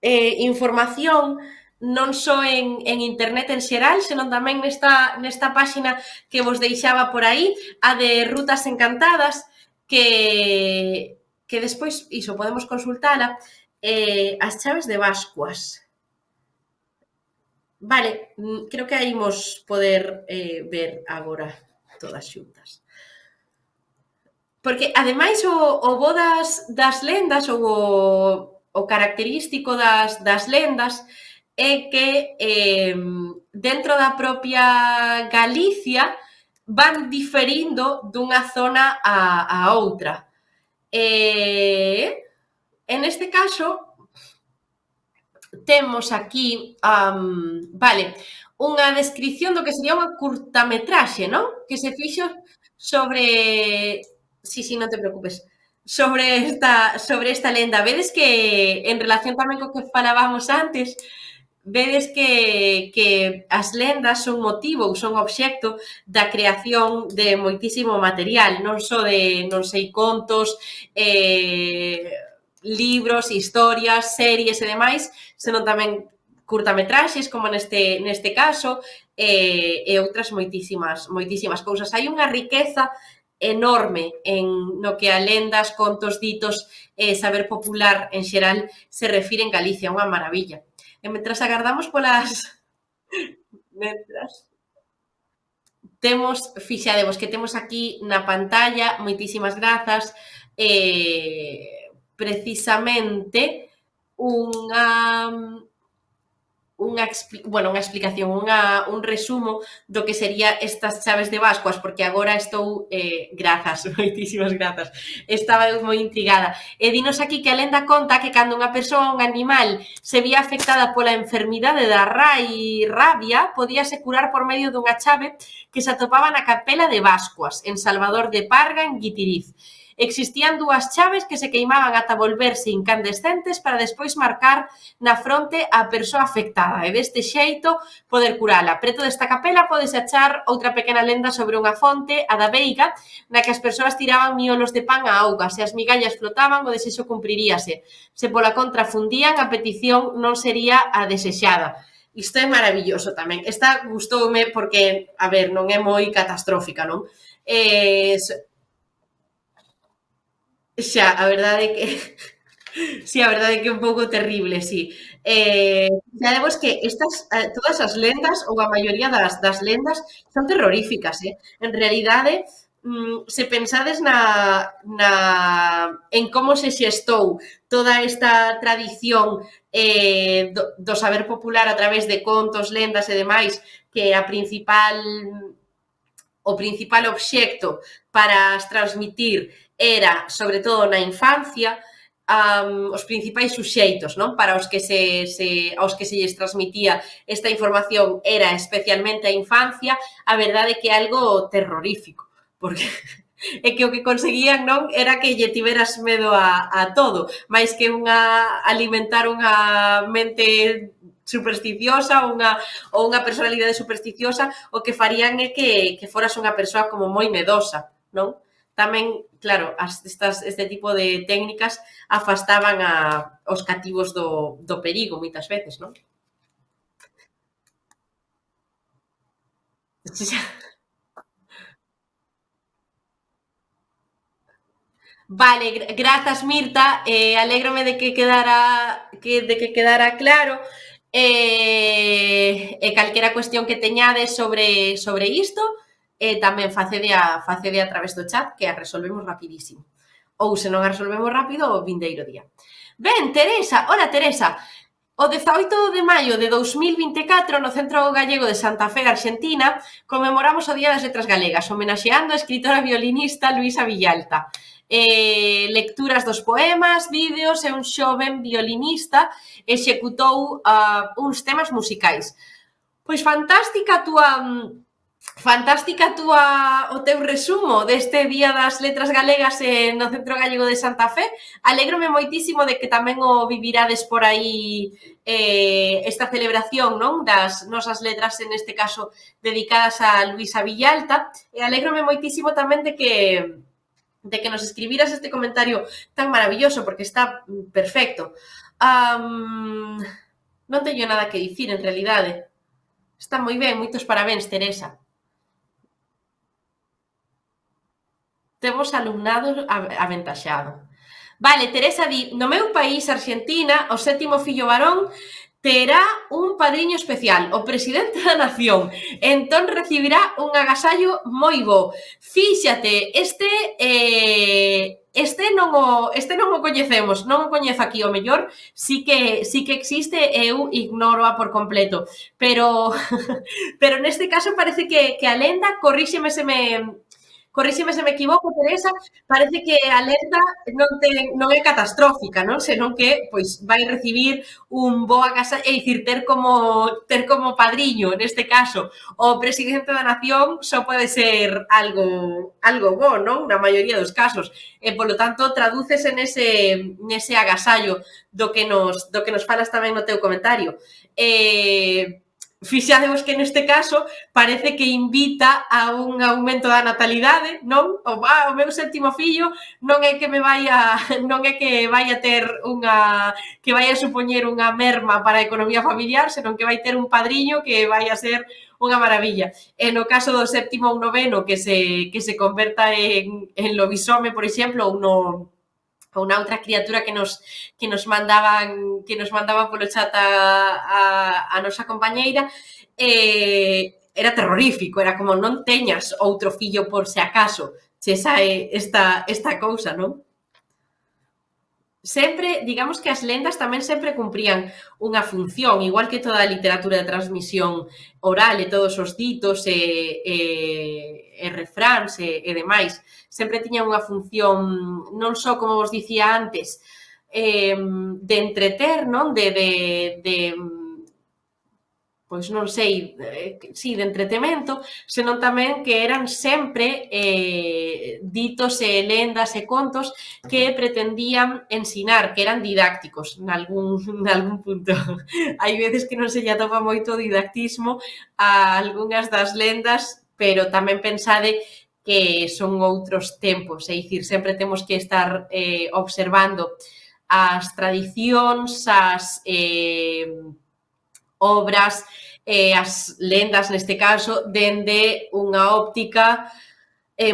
información non só en internet en xeral, senón tamén nesta páxina que vos deixaba por aí, a de Rutas Encantadas, que despois, iso, podemos consultala, as chaves de Bascuas. Vale, creo que aí imos poder ver agora todas xuntas. Porque, ademais, o bo das lendas, ou o característico das lendas, é que dentro da propia Galicia van diferindo dunha zona a outra. En este caso, temos aquí, vale, unha descripción do que sería unha curtametraxe, non? Que se fixo sobre... Sí, non te preocupes. Sobre esta lenda. Vedes que, en relación tamén co que falábamos antes, vedes que as lendas son motivo ou son obxecto da creación de moitísimo material, non só de, non sei, contos, libros, historias, series e demais, senón tamén curtametraxes, como neste caso, e outras moitísimas cousas. Hai unha riqueza enorme no que a lendas, contos, ditos e saber popular en xeral se refire en Galicia, unha maravilla. E mentras agardamos polas... Fixadevos que temos aquí na pantalla, moitísimas grazas, precisamente unha explicación, un resumo do que sería estas chaves de Bascuas, porque agora estou, grazas, moitísimas grazas, estaba moi intrigada. E dinos aquí que a lenda conta que cando unha persoa ou un animal se vía afectada pola enfermidade da rabia, podíase curar por medio dunha chave que se atopaba na capela de Bascuas, en Salvador de Parga, en Guitiriz. Existían dúas chaves que se queimaban ata volverse incandescentes para despois marcar na fronte a persoa afectada e deste xeito poder curala. Preto desta capela podese achar outra pequena lenda sobre unha fonte, a da Veiga, na que as persoas tiraban miolos de pan á auga. Se as migallas flotaban, o desexo cumpriríase. Se pola contra fundían, a petición non sería a desexada. Isto é maravilloso tamén. Esta gustoume porque, a ver, non é moi catastrófica, non? Xa, a verdade é que... Sí, a verdade é que é un pouco terrible, sí. Xa vemos que todas as lendas, ou a maioría das lendas, son terroríficas, En realidade, se pensades en como se xestou toda esta tradición do saber popular a través de contos, lendas e demais, que o principal obxecto para as transmitir era, sobre todo na infancia, os principais suxeitos, non? Para os que aos que se lles transmitía esta información era especialmente a infancia, a verdade é que é algo terrorífico, porque é que o que conseguían, non, era que lle tiveras medo a todo, máis que alimentar unha mente supersticiosa ou unha personalidade supersticiosa, o que farían é que foras unha persoa como moi medosa, non? Tamén, claro, este tipo de técnicas afastaban aos cativos do perigo, moitas veces, non? Vale, grazas, Mirta, alégrome de que quedara claro, e calquera cuestión que teñades sobre isto, tamén facede a través do chat, que a resolvemos rapidísimo. Ou se non a resolvemos rápido, o vindeiro día. Ben, Teresa, hola Teresa. O 18 de maio de 2024, no Centro Gallego de Santa Fe, Argentina, conmemoramos o Día das Letras Galegas, homenaxeando a escritora violinista Luisa Villalta. Lecturas dos poemas, vídeos e un xoven violinista executou uns temas musicais. Pois fantástica o teu resumo deste Día das Letras Galegas no Centro Gallego de Santa Fe. Alégrome moitísimo de que tamén o vivirades por aí esta celebración, non, das nosas letras, en este caso, dedicadas a Luisa Villalta. E alégrome moitísimo tamén de que nos escribiras este comentario tan maravilloso, porque está perfecto. Non teño nada que dicir, en realidade. Está moi ben, moitos parabéns, Teresa. Temos alumnado aventaxado. Vale, Teresa di, no meu país, Argentina, o 7º fillo varón terá un padriño especial, o presidente da nación. Entón recibirá un agasallo moi bo. Fíxate, este non o coñecemos, non o coñezo aquí, o mellor sí que existe, eu ignoroa por completo, pero neste caso parece que a lenda, corríxeme se me corríxeme se me equivoco, Teresa, parece que a lenda non é catastrófica, non? Senón que pois vai recibir un bo agasallo, é dicir, ter como padriño, neste caso, o presidente da nación só pode ser algo bo, non? Na maioría dos casos. E, polo tanto, tradúcese nese agasallo do que nos falas tamén no teu comentario. Fixadevos que neste caso parece que invita a un aumento da natalidade, non? O meu sétimo fillo non é que vaya ter que vaya a supoñer unha merma para a economía familiar, senón que vai ter un padriño que vai a ser unha maravilla. E no caso do séptimo ou noveno que se converta en lobisome, por exemplo, ou na outra criatura que nos mandaban polo chat a nosa compañeira, era terrorífico, era como non teñas outro fillo por se acaso se sae esta cousa, non? Sempre, digamos que as lendas tamén sempre cumprían unha función, igual que toda a literatura de transmisión oral e todos os ditos e refráns e demais, sempre tiñan unha función non só, como vos dicía antes, de entreter, non? Pois non sei, sí, de entretemento, senón tamén que eran sempre ditos e lendas e contos que pretendían ensinar, que eran didácticos nalgún punto. Hai veces que non se lle atopa moito didactismo a algunhas das lendas, pero tamén pensade que son outros tempos, é dicir, sempre temos que estar observando as tradicións, as obras, as lendas neste caso, dende unha óptica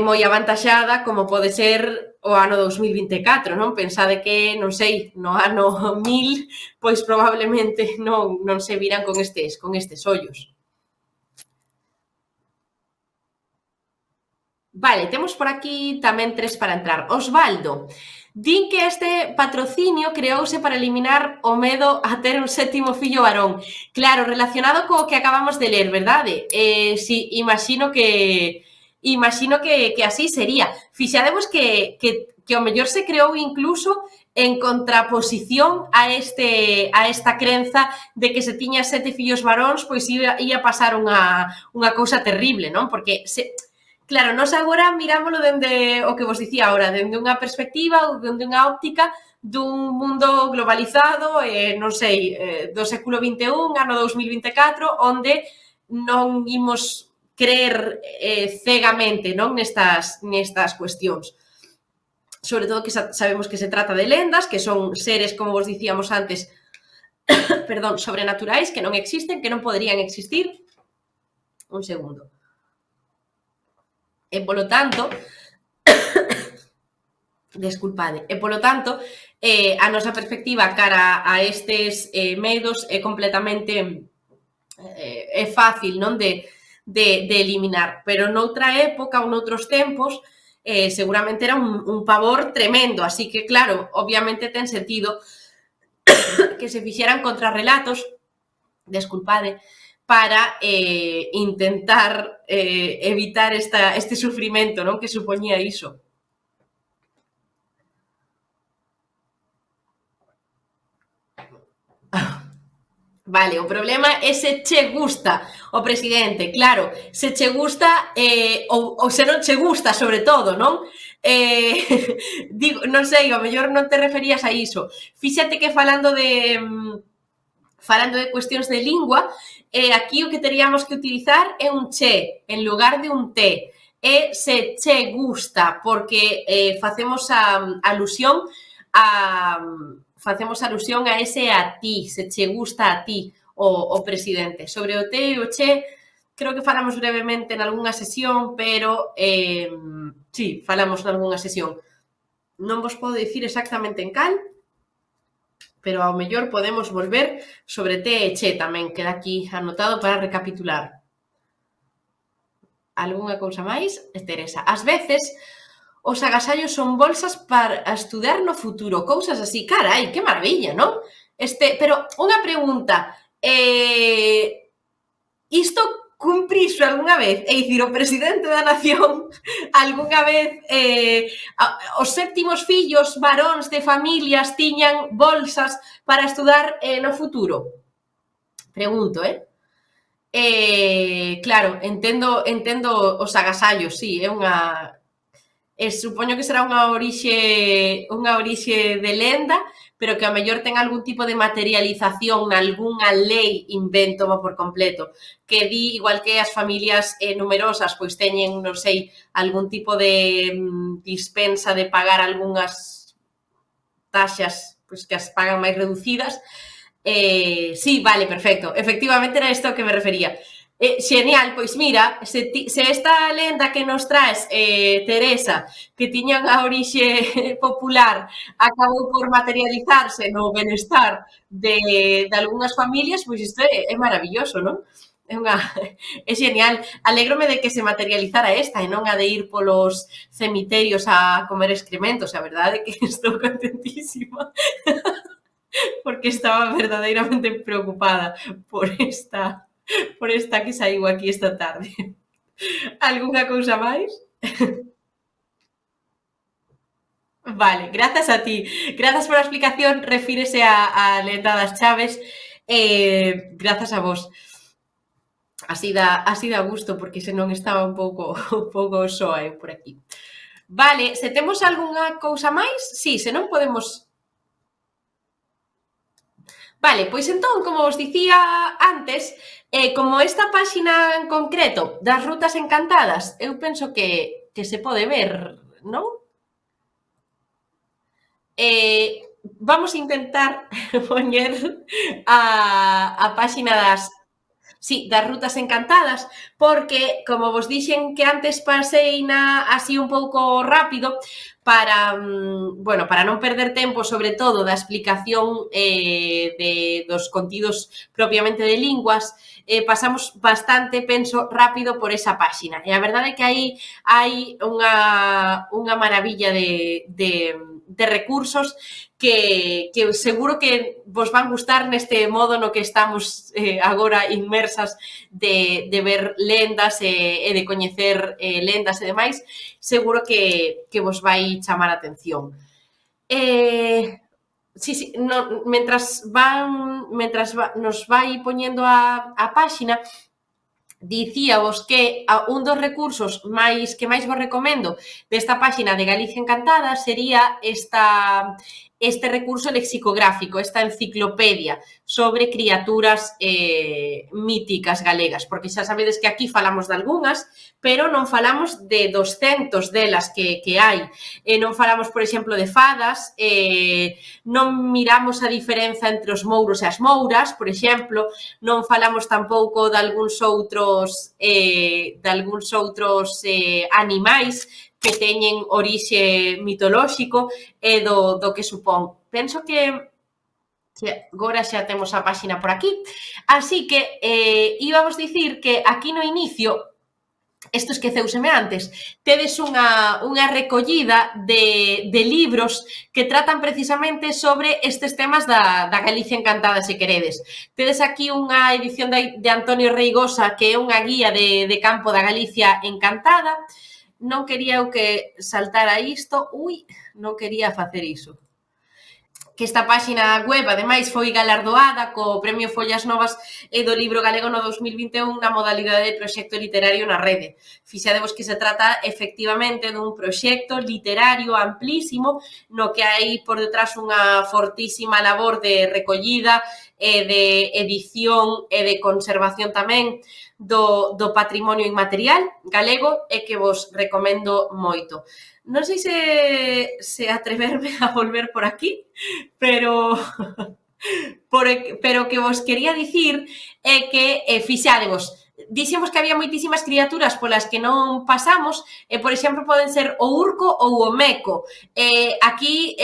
moi avantaxada como pode ser o ano 2024, non? Pensade que, non sei, no ano 1000, pois probablemente non se viran con estes ollos. Vale, temos por aquí tamén 3 para entrar. Osvaldo, din que este patrocinio creouse para eliminar o medo a ter un sétimo fillo varón. Claro, relacionado co que acabamos de ler, verdade? Si, imagino que así sería. Fixadevos que o mellor se creou incluso en contraposición a esta crenza de que se tiña 7 fillos varóns, pois ia pasar unha cousa terrible, non? Porque claro, nós agora mirámoslo dende o que vos dicía agora, dende unha perspectiva ou dende unha óptica dun mundo globalizado, non sei, do século XXI, ano 2024, onde non imos creer cegamente, non, nestas cuestións. Sobre todo que sabemos que se trata de lendas, que son seres, como vos dicíamos antes, perdón, sobrenaturais, que non existen, que non poderían existir. Un segundo. E polo tanto, desculpade, a nosa perspectiva cara a estes medos é completamente fácil, non, de eliminar, pero noutra época ou noutros tempos seguramente era un pavor tremendo, así que claro, obviamente ten sentido que se fixeran contrarrelatos, desculpade, para intentar evitar este sufrimento, non, que supoñía iso. Vale, o problema é se che gusta o presidente, claro, se che gusta ou se non che gusta, sobre todo, non? Digo, non sei, ao mellor non te referías a iso. Fíxate que falando de cuestións de lingua, aquí o que teríamos que utilizar é un che en lugar de un te. E se che gusta, porque facemos alusión a ese a ti, se che gusta a ti o presidente. Sobre o te e o che, creo que falamos brevemente en algunha sesión, pero sí, falamos en algunha sesión. Non vos podo dicir exactamente en cal, pero ao mellor podemos volver sobre te e che tamén, queda aquí anotado para recapitular. Algúnha cousa máis? Teresa, ás veces os agasallos son bolsas para estudar no futuro, cousas así, carai, que maravilla, non? Pero unha pregunta, isto cumpriso algunha vez, é dicir, o presidente da nación algunha vez os séptimos fillos varóns de familias tiñan bolsas para estudar no futuro? Pregunto, claro, entendo os agasallos, sí, é unha... supoño que será unha orixe de lenda, pero que ao mellor ten algún tipo de materialización nalgúnha lei, invéntoma por completo, que di, igual que as familias numerosas, pois teñen, non sei, algún tipo de dispensa de pagar algunhas taxas, pois que as pagan máis reducidas. Sí, vale, perfecto. Efectivamente era isto que me refería. Xenial, pois mira, se esta lenda que nos traes, Teresa, que tiñan a orixe popular, acabou por materializarse no benestar de algunhas familias, pois isto é maravilloso, non? É genial. Alégrome de que se materializara esta e non a de ir polos cemiterios a comer excrementos. A verdade é que estou contentísima porque estaba verdadeiramente preocupada por esta que saiu aquí esta tarde. Algúnha cousa máis? Vale, grazas a ti. Grazas por a explicación, refírese a lenda das chaves. Grazas a vos. Así dá gusto, porque senón estaba un pouco soa eu por aquí. Vale, se temos algunha cousa máis? Sí, senón podemos... Vale, pois entón, como vos dicía antes, como esta páxina en concreto das rutas encantadas, eu penso que se pode ver, non? Vamos a intentar poñer a páxina das rutas encantadas, porque, como vos dixen que antes pasei así un pouco rápido, para non perder tempo, sobre todo, da explicación dos contidos propiamente de linguas, pasamos bastante, penso, rápido por esa páxina. E a verdade é que aí hai unha maravilla de recursos que seguro que vos van gustar neste modo no que estamos agora inmersas de ver lendas e de coñecer lendas e demais, seguro que vos vai chamar a atención. Mentras nos vai poñendo a páxina, dicíavos que un dos recursos que máis vos recomendo desta páxina de Galicia Encantada sería este recurso lexicográfico, esta enciclopedia sobre criaturas míticas galegas, porque xa sabedes que aquí falamos de algunhas, pero non falamos de 200 delas que hai. Non falamos, por exemplo, de fadas, non miramos a diferenza entre os mouros e as mouras, por exemplo, non falamos tampouco de algúns outros animais que teñen orixe mitolóxico e do que supón. Penso que agora xa temos a páxina por aquí. Así que íbamos dicir que aquí no inicio, isto esqueceuseme antes, tedes unha recollida de libros que tratan precisamente sobre estes temas da Galicia Encantada, se queredes. Tedes aquí unha edición de Antonio Reigosa, que é unha guía de campo da Galicia Encantada. Non quería eu que saltara isto. Non quería facer iso. Que esta páxina web, ademais, foi galardoada co Premio Follas Novas e do Libro Galego no 2021 na modalidade de proxecto literario na rede. Fixadevos que se trata, efectivamente, dun proxecto literario amplísimo no que hai por detrás unha fortísima labor de recollida e de edición e de conservación tamén do patrimonio inmaterial galego e que vos recomendo moito. Non sei se atreverme a volver por aquí, pero que vos quería dicir é que fixádevos, dixemos que había moitísimas criaturas polas que non pasamos, e, por exemplo, poden ser o urco ou o meco. Aquí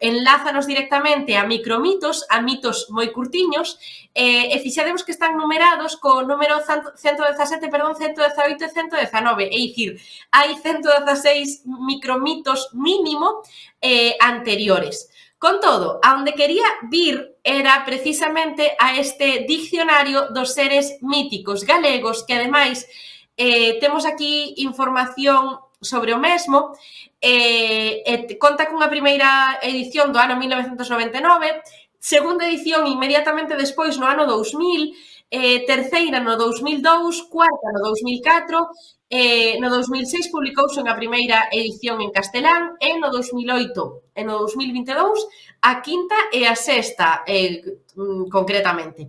enlázanos directamente a micromitos, a mitos moi curtiños, e fixademos que están numerados co número 117, 118 e 119, é dicir, hai 116 micromitos mínimo anteriores. Con todo, a onde quería vir era precisamente a este dicionario dos seres míticos galegos, que ademais temos aquí información sobre o mesmo, conta cunha primeira edición do ano 1999, segunda edición inmediatamente despois no ano 2000, terceira no 2002, cuarta no 2004, no 2006 publicouse unha primeira edición en castelán e no 2008 e no 2022 a quinta e a sexta, concretamente.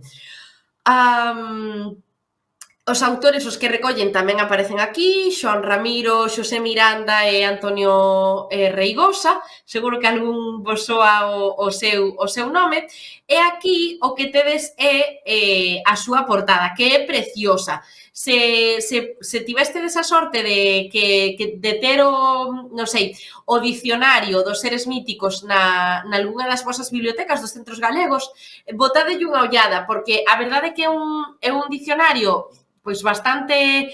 Os autores os que recollen tamén aparecen aquí, Xoán Ramiro, Xosé Miranda e Antonio Reigosa, seguro que algún vos soa o seu nome, e aquí o que tedes é a súa portada, que é preciosa. Se tivestedes a sorte de ter o dicionario dos seres míticos nalgúna das vosas bibliotecas dos centros galegos, botadelle unha ollada, porque a verdade é que é un dicionario pois bastante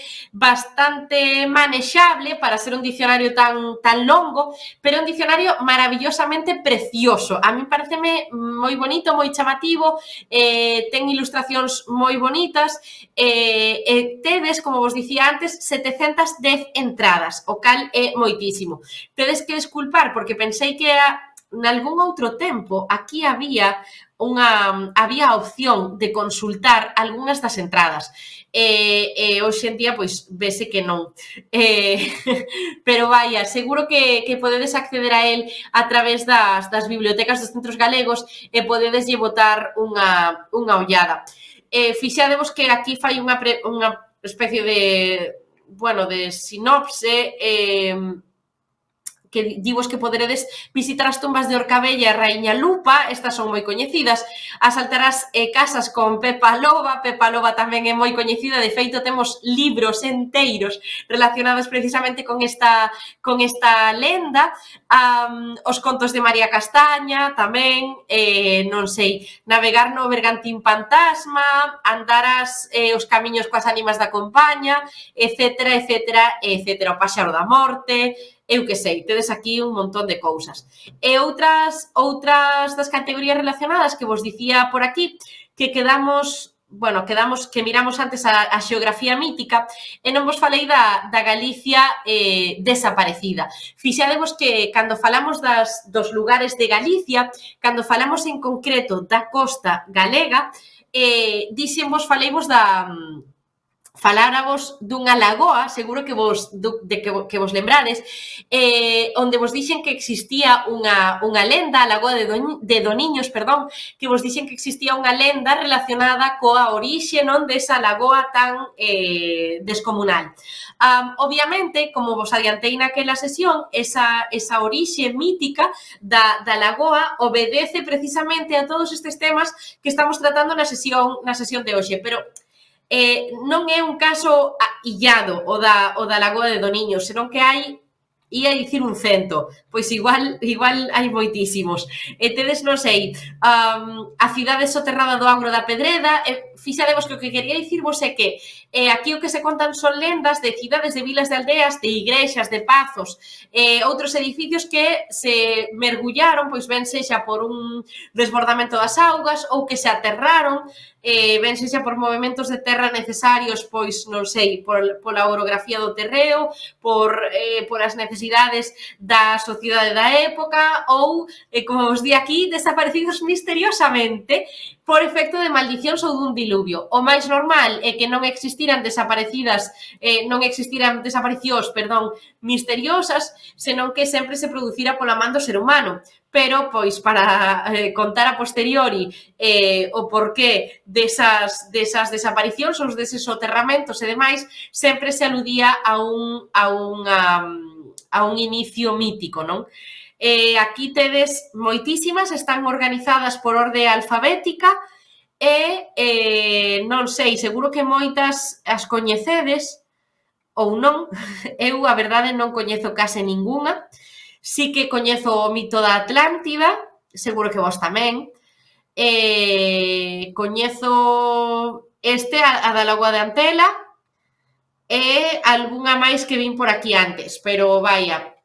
manexable para ser un dicionario tan longo, pero é un dicionario maravillosamente precioso. A mí pareceme moi bonito, moi chamativo, ten ilustracións moi bonitas, e tedes, como vos dicía antes, 710 entradas, o cal é moitísimo. Tedes que desculpar, porque pensei que nalgún outro tempo aquí había a opción de consultar algunhas das entradas. Hoxe en día, pois, vese que non. Pero vaya, seguro que podedes acceder a él a través das bibliotecas dos centros galegos e podedeslle botar unha ollada. Fixadevos que aquí fai unha especie de sinopse, que divos que poderedes visitar as tumbas de Orcabella e Raíña Lupa, estas son moi coñecidas, asaltarás casas con Pepa Loba tamén é moi coñecida, de feito temos libros enteiros relacionados precisamente con esta lenda, os contos de María Castaña tamén, non sei, navegar no Bergantín Fantasma, andarás os camiños coas ánimas da compaña, etcétera, o Paxaro da Morte, eu que sei, tedes aquí un montón de cousas. E outras das categorías relacionadas que vos dicía por aquí, que que miramos antes a xeografía mítica, e non vos falei da Galicia desaparecida. Fixadevos que cando falamos dos lugares de Galicia, cando falamos en concreto da costa galega, faleivos faláramos dunha lagoa, seguro que vos lembrades, onde vos dixen que existía unha lenda, a lagoa de Doniños, que vos dixen que existía unha lenda relacionada coa orixe desa lagoa tan descomunal. Obviamente, como vos adiantei naquela sesión, esa orixe mítica da lagoa obedece precisamente a todos estes temas que estamos tratando na sesión de hoxe, pero non é un caso illado o da lagoa de Doniños, senón que hai, ia dicir un cento, pois igual hai moitísimos. E tedes, non sei, a cidade soterrada do Agro da Pedreda, fixadevos que o que quería dicirvos é que aquí o que se contan son lendas de cidades, de vilas, de aldeas, de igrexas, de pazos, outros edificios que se mergullaron, pois ben sexa por un desbordamento das augas ou que se aterraron, ben sexa por movimentos de terra necesarios, pois non sei, pola orografía do terreo, por as necesidades da sociedade da época ou, como vos di aquí, desaparecidos misteriosamente por efecto de maldicións ou dun diluvio. O máis normal é que non existiran desaparicións, misteriosas, senón que sempre se producira pola man do ser humano. Pero, pois, para contar a posteriori o porqué desas desaparicións ou deses soterramentos e demais, sempre se aludía a un inicio mítico, non? Aquí tedes moitísimas, están organizadas por orde alfabética e non sei, seguro que moitas as coñecedes ou non. Eu, a verdade, non coñezo case ningunha. Sí que coñezo o mito da Atlántida, seguro que vos tamén. Coñezo a da Lagoa de Antela e algunha máis que vin por aquí antes, pero, vaya,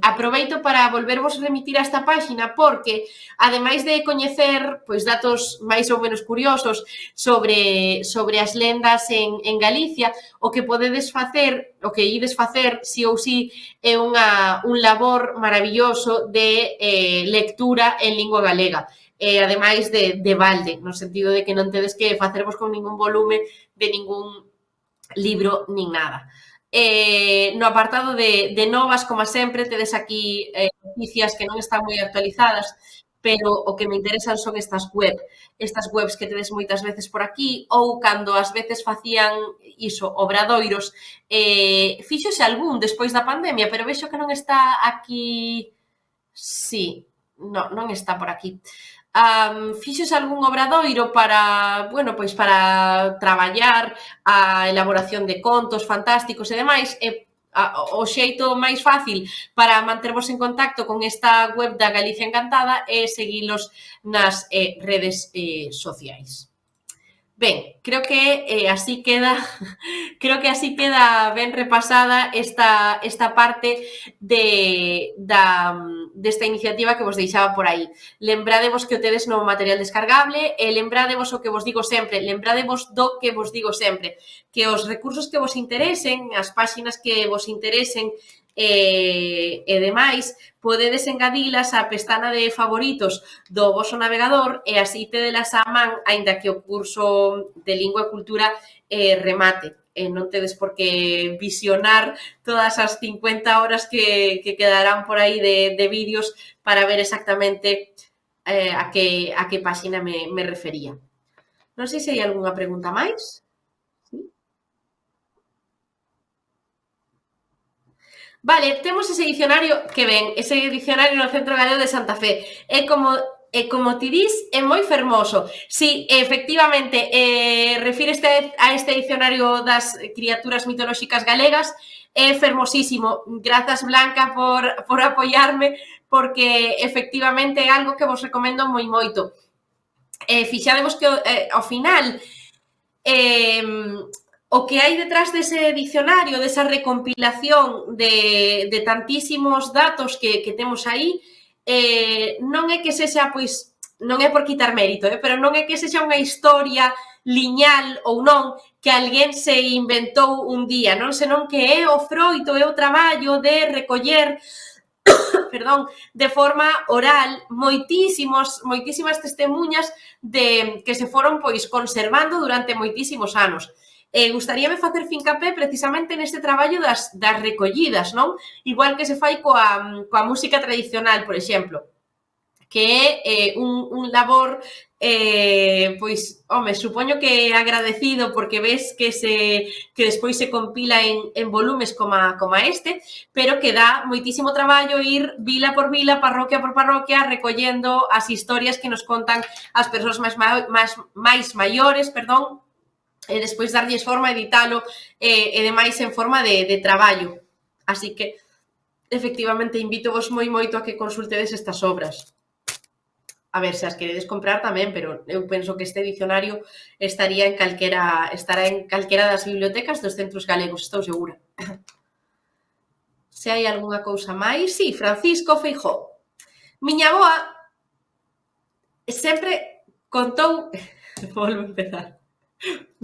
aproveito para volvervos remitir a esta páxina porque, ademais de coñecer pois, datos máis ou menos curiosos sobre as lendas en Galicia, o que podedes facer, o que ides facer, si ou si, é un labor maravilloso de lectura en lingua galega. Ademais de balde, no sentido de que non tedes que facervos con ningún volume de ningún libro nin nada. No apartado de novas, como sempre, tedes aquí noticias que non están moi actualizadas, pero o que me interesan son estas webs que tedes moitas veces por aquí, ou cando ás veces facían iso, obradoiros, fíxose algún despois da pandemia, pero vexo que non está aquí. Sí, non está por aquí. Fixos algún obradoiro para, bueno, pois para traballar a elaboración de contos fantásticos e demais, e o xeito máis fácil para mantervos en contacto con esta web da Galicia Encantada é seguilos nas redes sociais. Ben, creo que así queda ben repasada esta parte desta iniciativa que vos deixaba por aí. Lembradevos que o tedes no material descargable e lembradevos o que vos digo sempre, que os recursos que vos interesen, as páxinas que vos interesen e demais, podedes engadilas á pestana de favoritos do voso navegador e así tedelas á man, aínda que o curso de Lingua e Cultura remate. Non tedes por que visionar todas as 50 horas que quedarán por aí de vídeos para ver exactamente a que páxina me refería. Non sei se hai algunha pregunta máis. Vale, temos ese dicionario que ven, ese dicionario no Centro Galego de Santa Fe. É como ti dis, é moi fermoso. Si, efectivamente, refíreste a este dicionario das criaturas mitolóxicas galegas, é fermosísimo. Grazas, Blanca, por apoiarme, porque efectivamente é algo que vos recomendo moi moito. Fixadevos que ao final o que hai detrás dese dicionario, desa recompilación de tantísimos datos que temos aí, non é que sexa, pois, non é por quitar mérito, pero non é que sexa unha historia liñal ou non que alguén se inventou un día, non? Senón que é o froito, é o traballo de recoller de forma oral moitísimas testemunhas que se foron pois conservando durante moitísimos anos. Gustaríame facer fincapé precisamente neste traballo das recollidas, non? Igual que se fai coa música tradicional, por exemplo, que é un labor, pois, home, supoño que agradecido porque ves que despois se compila en volumes como este, pero que dá moitísimo traballo ir vila por vila, parroquia por parroquia, recollendo as historias que nos contan as persoas máis maiores, e despois darlles forma, editalo e demais en forma de traballo. Así que, efectivamente, invito-vos moi moito a que consultedes estas obras. A ver, se as queredes comprar tamén, pero eu penso que este dicionario estará en calquera das bibliotecas dos centros galegos, estou segura. Se hai algunha cousa máis... Sí, Francisco Feijóo. Miña avoa sempre contou... Volvo a empezar.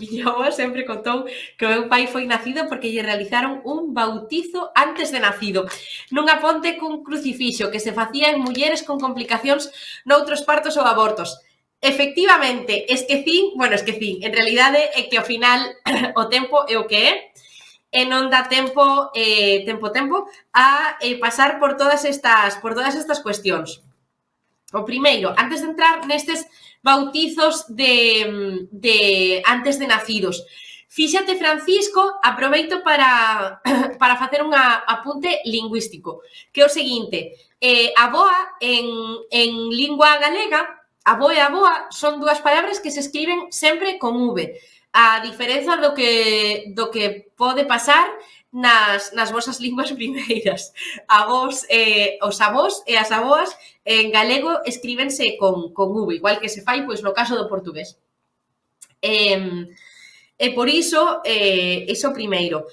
Miña avoa sempre contou que o meu pai foi nacido porque lle realizaron un bautizo antes de nacido nunha ponte cun crucifixo que se facía en mulleres con complicacións noutros partos ou abortos. Efectivamente, esquecín, en realidade é que ao final o tempo é o que é e non dá tempo a pasar por todas estas cuestións. O primeiro, antes de entrar nestes bautizos de antes de nacidos. Fíxate, Francisco, aproveito para facer un apunte lingüístico, que é o seguinte, avoa en lingua galega, avó e avoa son dúas palabras que se escriben sempre con V, a diferenza do que pode pasar nas vosas linguas primeiras. Os avós e as avoas en galego escríbense con V, igual que se fai pois no caso do portugués. E por iso, iso primeiro.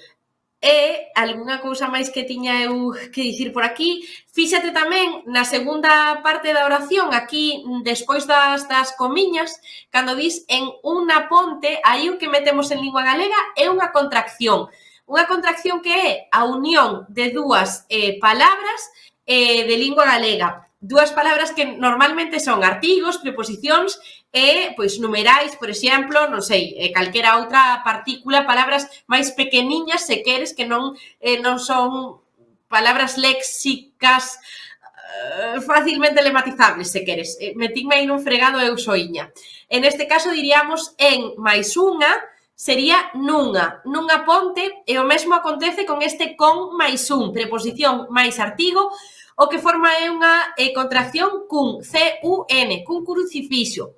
E algunha cousa máis que tiña eu que dicir por aquí, fíxate tamén na segunda parte da oración, aquí despois das comiñas, cando dis en unha ponte, aí o que metemos en lingua galega é unha contracción que é a unión de dúas palabras de lingua galega. Dúas palabras que normalmente son artigos, preposicións e, pois, numerais, por exemplo, non sei, calquera outra partícula, palabras máis pequeniñas, se queres, que non son palabras léxicas facilmente lematizables, se queres. Metinme aí nun fregado eu soiña. En este caso, diríamos en máis unha, sería nunha ponte, e o mesmo acontece con este con máis un, preposición máis artigo, o que forma é unha contracción cun, C-U-N, cun crucifixo.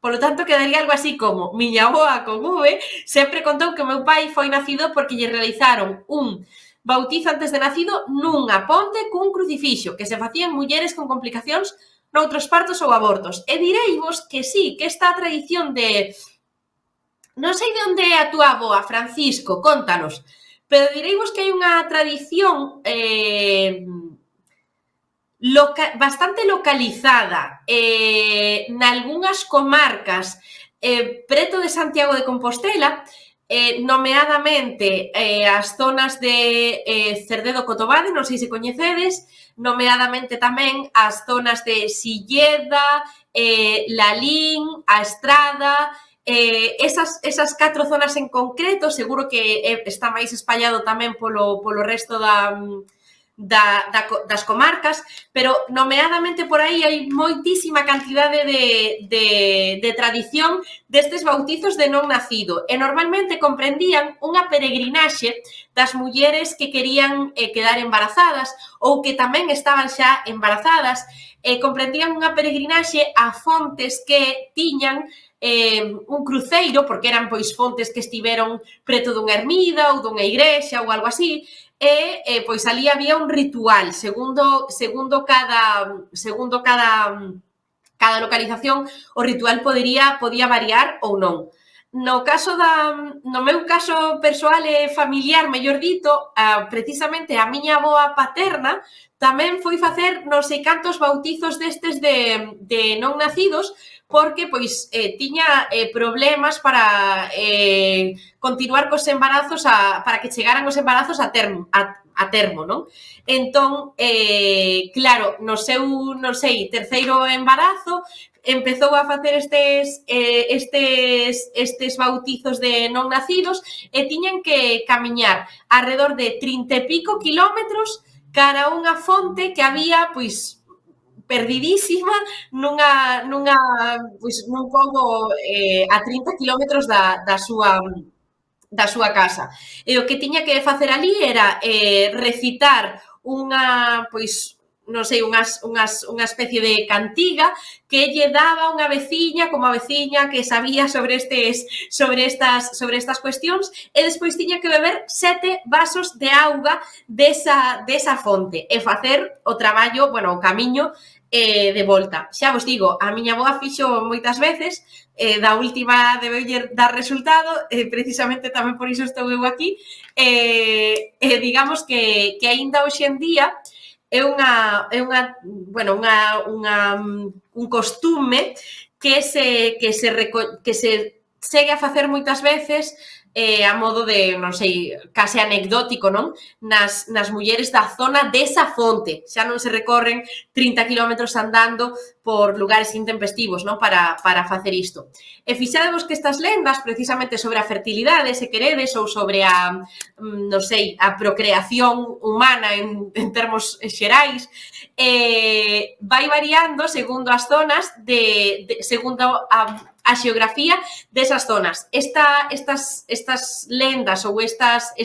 Por lo tanto, quedaría algo así como miña avoa con V sempre contou que o meu pai foi nacido porque lle realizaron un bautizo antes de nacido nunha ponte cun crucifixo que se facían mulleres con complicacións noutros partos ou abortos. E direivos que sí, que esta tradición de... Non sei de onde é a túa avoa, Francisco, contanos, pero direivos que hai unha tradición bastante localizada nalgúnas comarcas preto de Santiago de Compostela, nomeadamente as zonas de Cerdedo Cotobade, non sei se coñecedes, nomeadamente tamén as zonas de Silleda, Lalín, A Estrada, esas 4 zonas en concreto, seguro que está máis espallado tamén polo resto das comarcas, pero nomeadamente por aí hai moitísima cantidade de tradición destes bautizos de non nacido e normalmente comprendían unha peregrinaxe das mulleres que querían quedar embarazadas ou que tamén estaban xa embarazadas, comprendían unha peregrinaxe a fontes que tiñan un cruceiro, porque eran pois fontes que estiveron preto dunha ermida ou dunha igrexa ou algo así, e pois ali había un ritual, segundo cada localización, o ritual podía variar ou non. No meu caso persoal e familiar, mellor dito, precisamente a miña avoa paterna tamén foi facer non sei cantos bautizos destes de non nacidos, porque pois tiña problemas para continuar cos embarazos, para que chegaran os embarazos a termo, non? Entón, claro, no seu, non sei, terceiro embarazo, empezou a facer estes bautizos de non nacidos e tiñan que camiñar alrededor de 30 e pico kilómetros cara a unha fonte que había, pois, perdidísima nun pobo a 30 kilómetros da súa casa. E o que tiña que facer ali era recitar unha, pois, non sei, unha especie de cantiga que lle daba unha veciña, como a veciña que sabía sobre estas cuestións, e despois tiña que beber 7 vasos de auga desa fonte e facer o traballo, bueno, o camiño de volta. Xa vos digo, a miña avoa fixo moitas veces, da última debeulle dar resultado, precisamente tamén por iso estou eu aquí, digamos que aínda hoxe en día é un costume que se segue a facer moitas veces a modo de, non sei, case anecdótico, non? Nas mulleres da zona desa fonte. Xa non se recorren 30 kilómetros andando por lugares intempestivos, non? Para facer isto. E fixadevos que estas lendas, precisamente sobre a fertilidade, se queredes, ou sobre a, non sei, a procreación humana en termos xerais, vai variando segundo as zonas, segundo a xeografía desas zonas. Estas lendas ou estas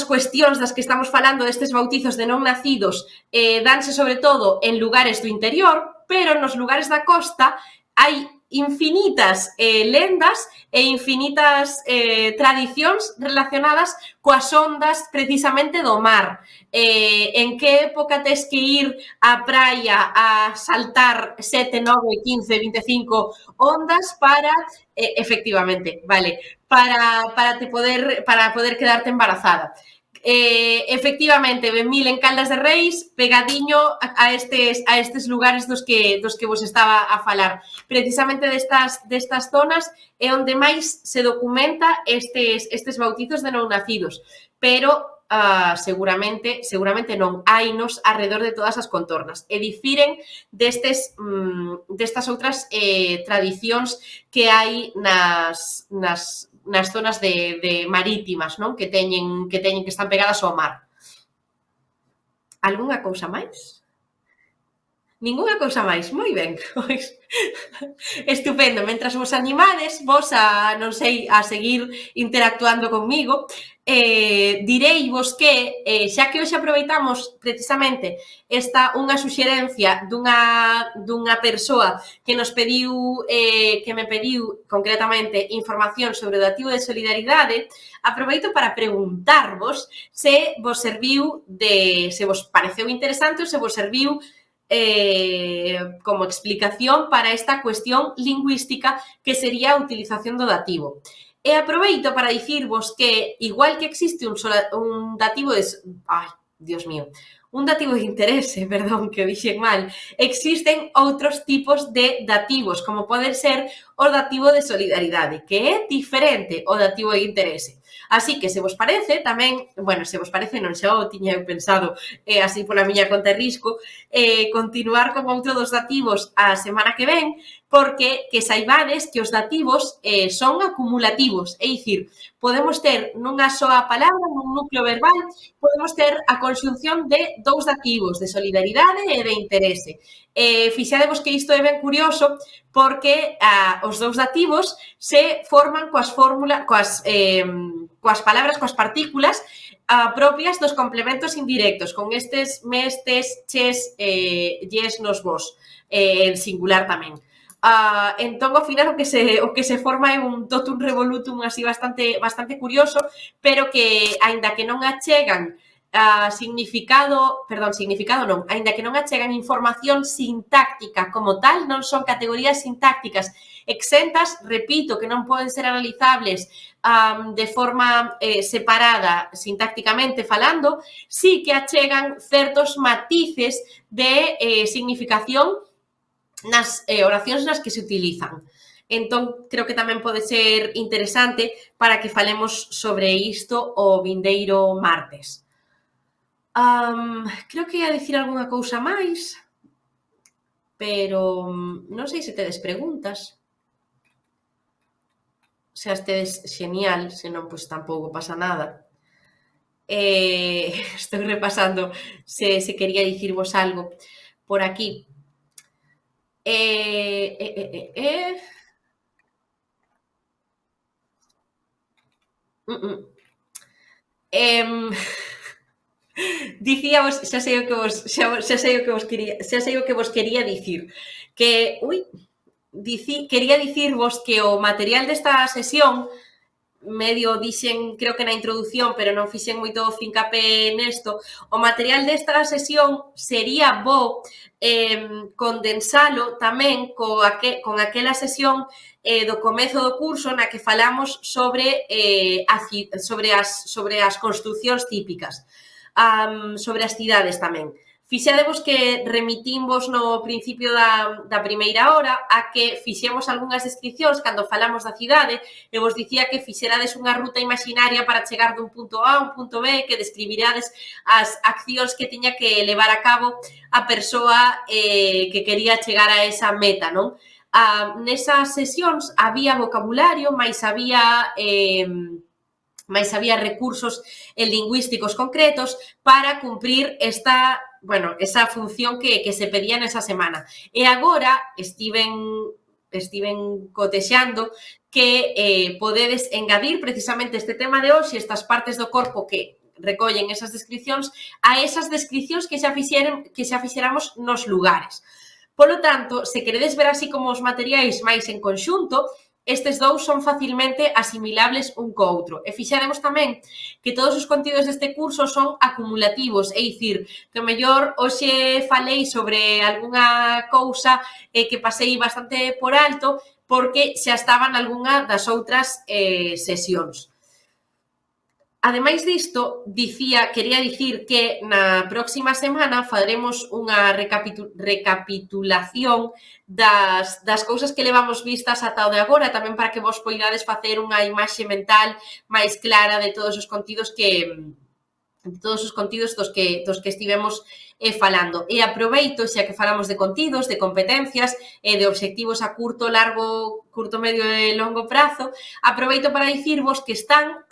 cuestións das que estamos falando, destes bautizos de non nacidos, danse sobre todo en lugares do interior, pero nos lugares da costa hai infinitas lendas e infinitas tradicións relacionadas coas ondas precisamente do mar. En que época tes que ir á praia a saltar 7, 9, 15, 25 ondas para, efectivamente, vale, para poder quedarte embarazada. Efectivamente, Benmil en Caldas de Reis, pegadiño a estes lugares dos que vos estaba a falar. Precisamente destas zonas é onde máis se documenta estes bautizos de non nacidos, pero seguramente non, hainos arredor de todas as contornas e difiren destas outras tradicións que hai nas zonas de marítimas, non? Que están pegadas ao mar. Algúnha cousa máis? Ninguna cousa máis, moi ben. Estupendo, mentras vos animades, vos a seguir interactuando comigo, direivos que, xa que hoxe aproveitamos precisamente unha suxerencia dunha persoa que nos pediu, que me pediu concretamente información sobre o dativo de solidaridade, aproveito para preguntarvos se vos serviu se vos pareceu interesante ou se vos serviu como explicación para esta cuestión lingüística que sería a utilización do dativo. E aproveito para dicirvos que, igual que existe un dativo de... Ai, Dios mío, un dativo de interese, perdón, que o dixen mal, existen outros tipos de dativos, como pode ser o dativo de solidaridade, que é diferente ao dativo de interese. Así que, se vos parece, tamén, bueno, se vos parece, non xa o tiña eu pensado así pola miña conta e risco, continuar con outro dos dativos a semana que ven, porque que saibades que os dativos son acumulativos, é dicir, podemos ter nunha soa palabra, nun núcleo verbal, podemos ter a conxunción de dous dativos, de solidaridade e de interese. Fixadevos que isto é ben curioso porque os dous dativos se forman coas palabras, coas partículas propias dos complementos indirectos, con estes, mes, tes, ches, lles, nos, vos, en singular tamén. Entón, ao final, o que se forma é un totum revolutum así bastante curioso, pero que, aínda que non achegan significado non, aínda que non achegan información sintáctica como tal, non son categorías sintácticas exentas, repito, que non poden ser analizables de forma separada sintácticamente falando, sí que achegan certos matices de significación nas oracións nas que se utilizan. Entón, creo que tamén pode ser interesante para que falemos sobre isto o vindeiro martes. Creo que ia dicir algunha cousa máis, pero non sei se tedes preguntas. Se as tedes, genial, se non, pois tampouco pasa nada. Estou repasando se quería dicirvos algo por aquí. Dicíamos, xa sei o que vos quería dicir, que quería dicirvos que o material desta sesión, medio dixen, creo que na introdución, pero non fixen moito fincapé nesto, o material desta sesión sería bo condensalo tamén con aquela sesión do comezo do curso na que falamos sobre as construcións típicas, sobre as cidades tamén. Fixadevos que remitimos no principio da primeira hora a que fixemos algunhas descripcións cando falamos da cidade e vos dicía que fixerades unha ruta imaginaria para chegar dun punto A a un punto B, que describirades as accións que tiña que levar a cabo a persoa que quería chegar a esa meta, non? Nesas sesións había vocabulario, máis había recursos lingüísticos concretos para cumprir esa función que se pedía nesa semana. E agora estiven cotexando que podedes engadir precisamente este tema de hoxe, estas partes do corpo que recollen esas descripcións, a esas descripcións que xa fixeramos nos lugares. Polo tanto, se queredes ver así como os materiais máis en conxunto, estes dous son facilmente asimilables un co outro. E fixaremos tamén que todos os contidos deste curso son acumulativos, é dicir, que o mellor hoxe falei sobre algunha cousa que pasei bastante por alto porque xa estaban algunha das outras sesións. Ademais disto, quería dicir que na próxima semana faremos unha recapitulación das cousas que levamos vistas ata o de agora, tamén para que vos poidades facer unha imaxe mental máis clara de todos os contidos dos que estivemos falando. E aproveito, xa que falamos de contidos, de competencias e de obxectivos a curto, medio e longo prazo, aproveito para dicirvos que están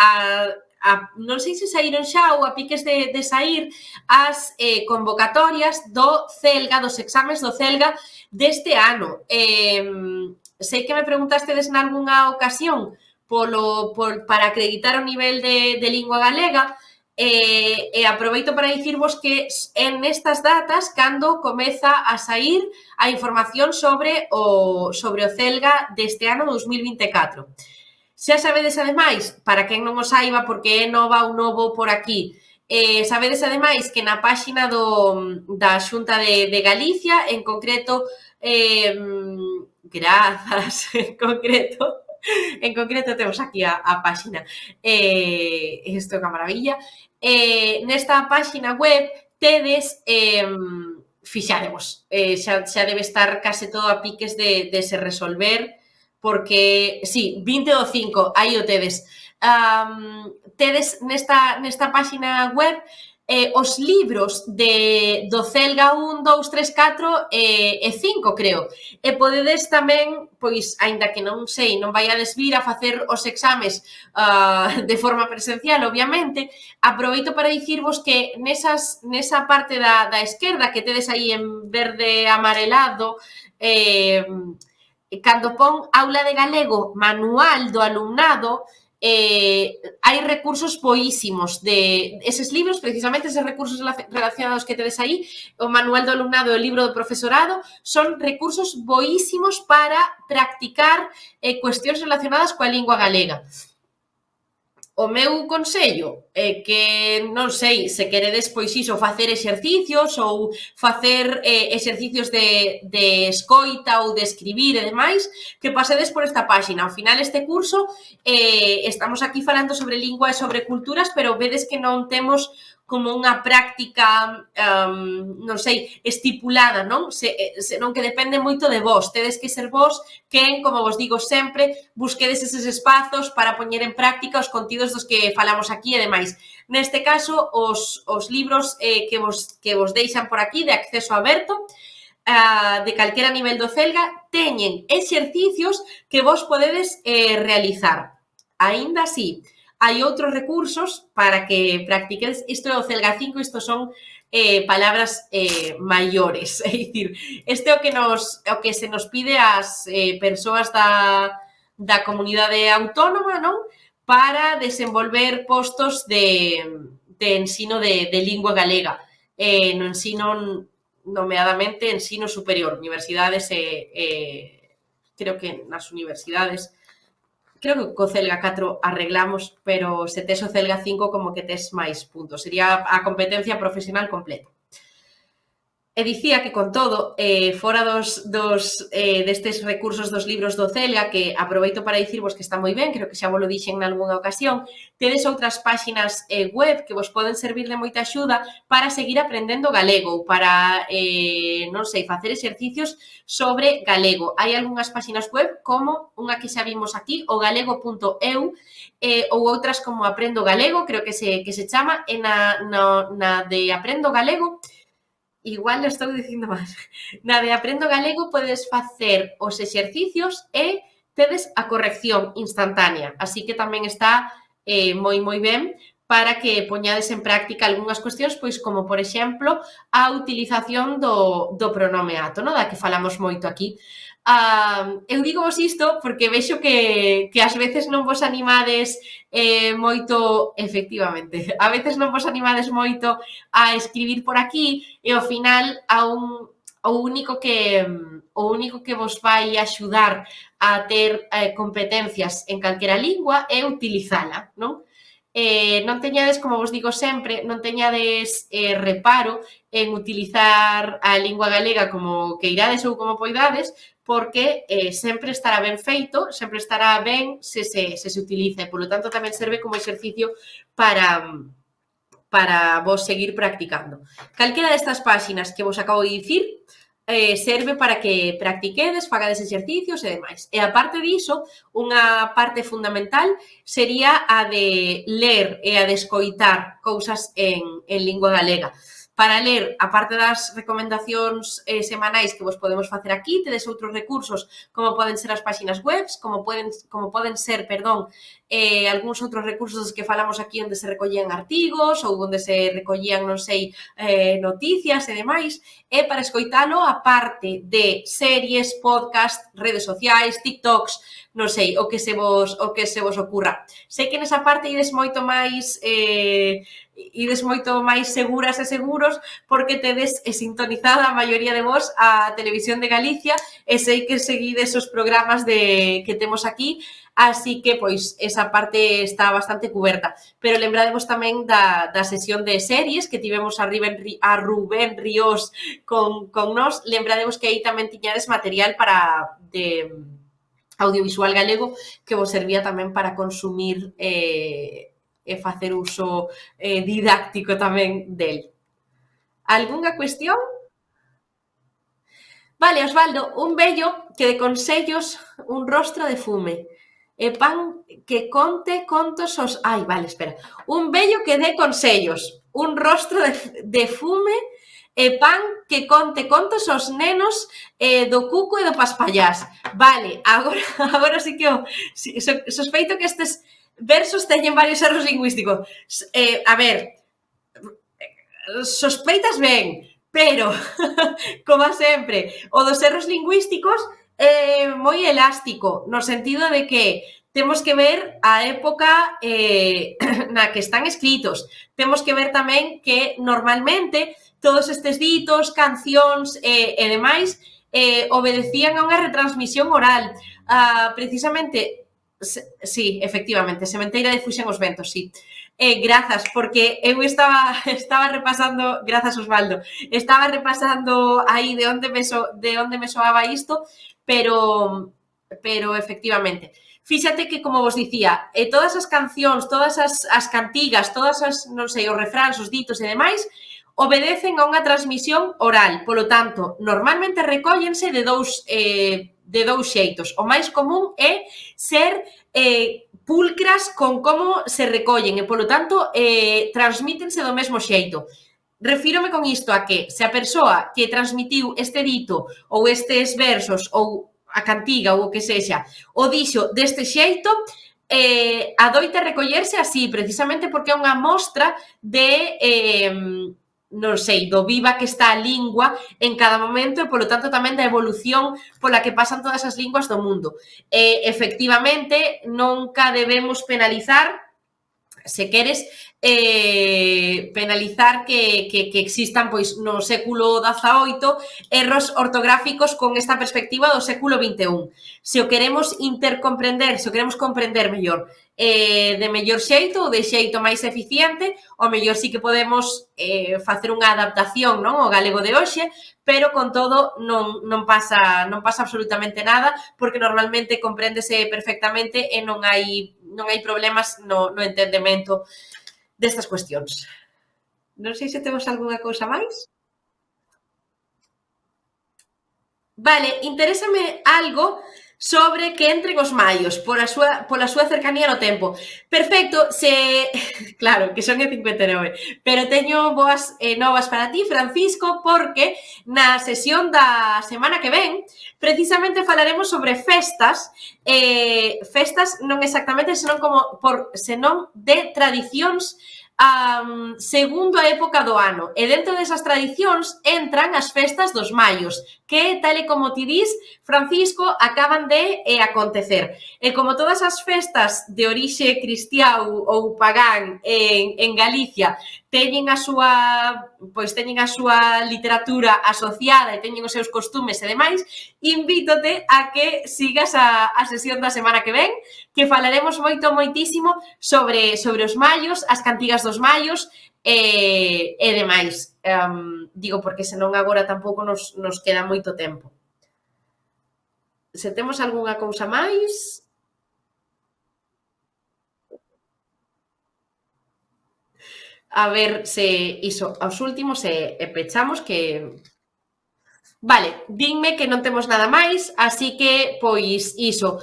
non sei se saíron xa ou a piques de saír as convocatorias do CELGA, dos exames do CELGA deste ano. Sei que me preguntastedes nalgúnha ocasión para acreditar o nivel de lingua galega, e aproveito para dicirvos que en estas datas cando comeza a saír a información sobre o CELGA deste ano 2024. Xa sabedes, ademais, para quen non o saiba, porque é nova ou novo por aquí, sabedes, ademais, que na páxina da Xunta de Galicia, en concreto, grazas, en concreto temos aquí a páxina, isto é unha maravilla, nesta páxina web tedes, fixadevos, xa debe estar case todo a piques de se resolver, porque, sí, 20 do 5, aí o tedes. Tedes nesta páxina web os libros do CELGA 1, 2, 3, 4 e 5, creo. E podedes tamén, pois, aínda que non sei, non vaiades vir a facer os exames de forma presencial, obviamente, aproveito para dicirvos que nesa parte da esquerda que tedes aí en verde amarelado, cando pon aula de galego, manual do alumnado, hai recursos boísimos de eses libros, precisamente eses recursos relacionados que tedes aí, o manual do alumnado e o libro do profesorado, son recursos boísimos para practicar cuestións relacionadas coa lingua galega. O meu consello é que, non sei, se queredes, pois iso, facer exercicios ou facer exercicios de escoita ou de escribir e demais, que pasedes por esta páxina. Ao final, este curso, estamos aquí falando sobre lingua e sobre culturas, pero vedes que non temos como unha práctica, non sei, estipulada, non? Senón que depende moito de vos. Tedes que ser vos quen, como vos digo sempre, busquedes eses espazos para poñer en práctica os contidos dos que falamos aquí e demais. Neste caso, os libros que vos deixan por aquí de acceso aberto, de calquera nivel do CELGA, teñen exercicios que vos podedes realizar. Aínda así, hai outros recursos para que practiquedes. Isto é o CELGA 5, isto son palabras maiores, é dicir, este é o que se nos pide ás persoas da comunidade autónoma, non? Para desenvolver postos de ensino de lingua galega, no ensino, nomeadamente, ensino superior, universidades creo que nas universidades. Creo que co CELGA 4 arreglamos, pero se tes o CELGA 5 como que tes máis puntos. Sería a competencia profesional completa. E dicía que, con todo, fora destes recursos dos libros do CELGA, que aproveito para dicirvos que está moi ben, creo que xa vos lo dixen nalgúnha ocasión, tedes outras páxinas web que vos poden servir de moita axuda para seguir aprendendo galego ou para, non sei, facer exercicios sobre galego. Hai algunhas páxinas web como unha que xa vimos aquí, o galego.eu, ou outras como Aprendo Galego, creo que se chama, e na de Aprendo Galego, igual lo estou dicindo máis. Na de Aprendo Galego podes facer os exercicios e tedes a corrección instantánea. Así que tamén está moi ben para que poñades en práctica algunhas cuestións, pois como, por exemplo, a utilización do pronome ato, da que falamos moito aquí. Eu digo vos isto porque vexo que ás veces non vos animades moito, efectivamente, a veces non vos animades moito a escribir por aquí e ao final o único que vos vai axudar a ter competencias en calquera lingua é utilizala, non? Non teñades, como vos digo sempre, non teñades reparo en utilizar a lingua galega como queirades ou como poidades, porque sempre estará ben feito, sempre estará ben se utiliza, e polo tanto tamén serve como exercicio para vos seguir practicando. Calquera destas páxinas que vos acabo de dicir serve para que practiquedes, fagades exercicios e demais. E aparte diso, unha parte fundamental sería a de ler e a de escoitar cousas en lingua galega. Para ler, aparte das recomendacións semanais que vos podemos facer aquí, tedes outros recursos como poden ser as páxinas webs, como poden ser, algúns outros recursos dos que falamos aquí onde se recollían artigos ou onde se recollían, non sei, noticias e demais. E para escoitalo, aparte de series, podcast, redes sociais, TikToks, non sei, o que se vos ocurra. Sei que nesa parte ides moito máis seguras e seguros porque tedes sintonizada a maioría de vos a Televisión de Galicia e sei que seguides os programas que temos aquí, así que, pois, esa parte está bastante cuberta. Pero lembrademos tamén da sesión de series que tivemos a Rubén Ríos con nós. Lembrademos que aí tamén tiñades material de audiovisual galego que vos servía tamén para consumir e facer uso didáctico tamén del. Algúnha cuestión? Vale, Osvaldo, un vello que de consellos un rostro de fume e pan que conte contos os... Ai, vale, espera. Un vello que dé consellos, un rostro de fume e pan que conte contos aos nenos do Cuco e do Paspallás. Vale, agora sí que sospeito que estes versos teñen varios erros lingüísticos. A ver, sospeitas ben, pero, como sempre, o dos erros lingüísticos é moi elástico, no sentido de que temos que ver a época na que están escritos. Temos que ver tamén que, normalmente, todos estes ditos, cancións e demais obedecían a unha retransmisión oral. Precisamente, sí, efectivamente, Sementeira de Fuxen os ventos, sí. Grazas, porque eu estaba repasando, grazas Osvaldo, estaba repasando aí de onde me soaba isto, pero efectivamente. Fíxate que, como vos dicía, todas as cancións, todas as cantigas, todas as, non sei, os refráns, os ditos e demais, obedecen a unha transmisión oral. Polo tanto, normalmente recóllense de dous xeitos. O máis común é ser pulcras con como se recollen e, polo tanto, transmítense do mesmo xeito. Refírome con isto a que se a persoa que transmitiu este dito ou estes versos ou a cantiga ou o que sexa o dixo deste xeito, adoita recollerse así, precisamente porque é unha mostra de... non sei, do viva que está a lingua en cada momento e, polo tanto, tamén da evolución pola que pasan todas as linguas do mundo. Efectivamente, nunca debemos penalizar, se queres, penalizar que existan, pois, no século XVIII erros ortográficos con esta perspectiva do século XXI. Se o queremos intercomprender, se o queremos comprender mellor, de mellor xeito ou de xeito máis eficiente, o mellor sí que podemos facer unha adaptación, non, ao galego de hoxe, pero con todo non pasa absolutamente nada, porque normalmente compréndese perfectamente e non hai problemas no entendemento destas cuestións. Non sei se temos algunha cousa máis. Vale, interésame algo sobre que entren os maios pola súa cercanía no tempo. Perfecto, claro, que son e 59, pero teño boas novas para ti, Francisco, porque na sesión da semana que ven precisamente falaremos sobre festas, festas non exactamente, senón de tradicións segundo a época do ano. E dentro desas tradicións entran as festas dos maios, que, tal e como ti dis, Francisco, acaban de acontecer. E como todas as festas de orixe cristiá ou pagán en Galicia teñen a súa literatura asociada e teñen os seus costumes e demais, invítote a que sigas a sesión da semana que ven, que falaremos moitísimo sobre os mallos, as cantigas dos mallos e demais. Digo, porque senón agora tampouco nos queda moito tempo. Se temos algunha cousa máis... A ver se iso, aos últimos e pechamos que... Vale, dinme que non temos nada máis, así que, pois, iso,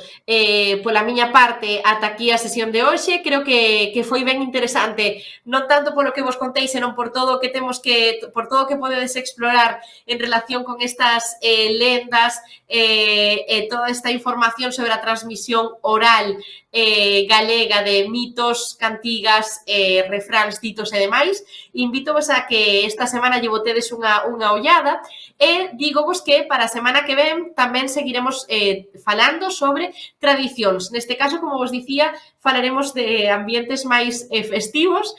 pola miña parte, ata aquí a sesión de hoxe, creo que foi ben interesante, non tanto polo que vos contei, senón por todo o que temos por todo o que podedes explorar en relación con estas lendas e toda esta información sobre a transmisión oral galega de mitos, cantigas, refráns, ditos e demais. Invítovos a que esta semana lle botedes unha ollada e dígovos que para a semana que ven tamén seguiremos falando sobre tradicións. Neste caso, como vos dicía, falaremos de ambientes máis festivos,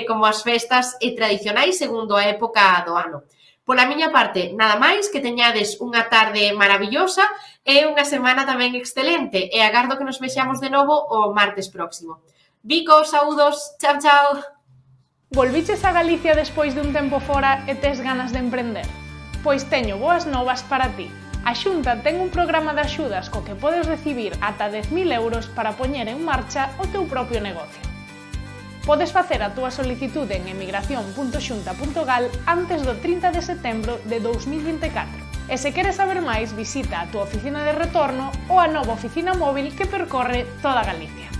como as festas tradicionais segundo a época do ano. Pola miña parte, nada máis, que teñades unha tarde maravillosa e unha semana tamén excelente e agardo que nos vexamos de novo o martes próximo. Bicos, saúdos, chao, chao! Volviches a Galicia despois dun tempo fora e tes ganas de emprender? Pois teño boas novas para ti. A Xunta ten un programa de axudas co que podes recibir ata 10.000 euros para poñer en marcha o teu propio negocio. Podes facer a túa solicitude en emigración.xunta.gal antes do 30 de setembro de 2024. E se queres saber máis, visita a túa oficina de retorno ou a nova oficina móvil que percorre toda Galicia.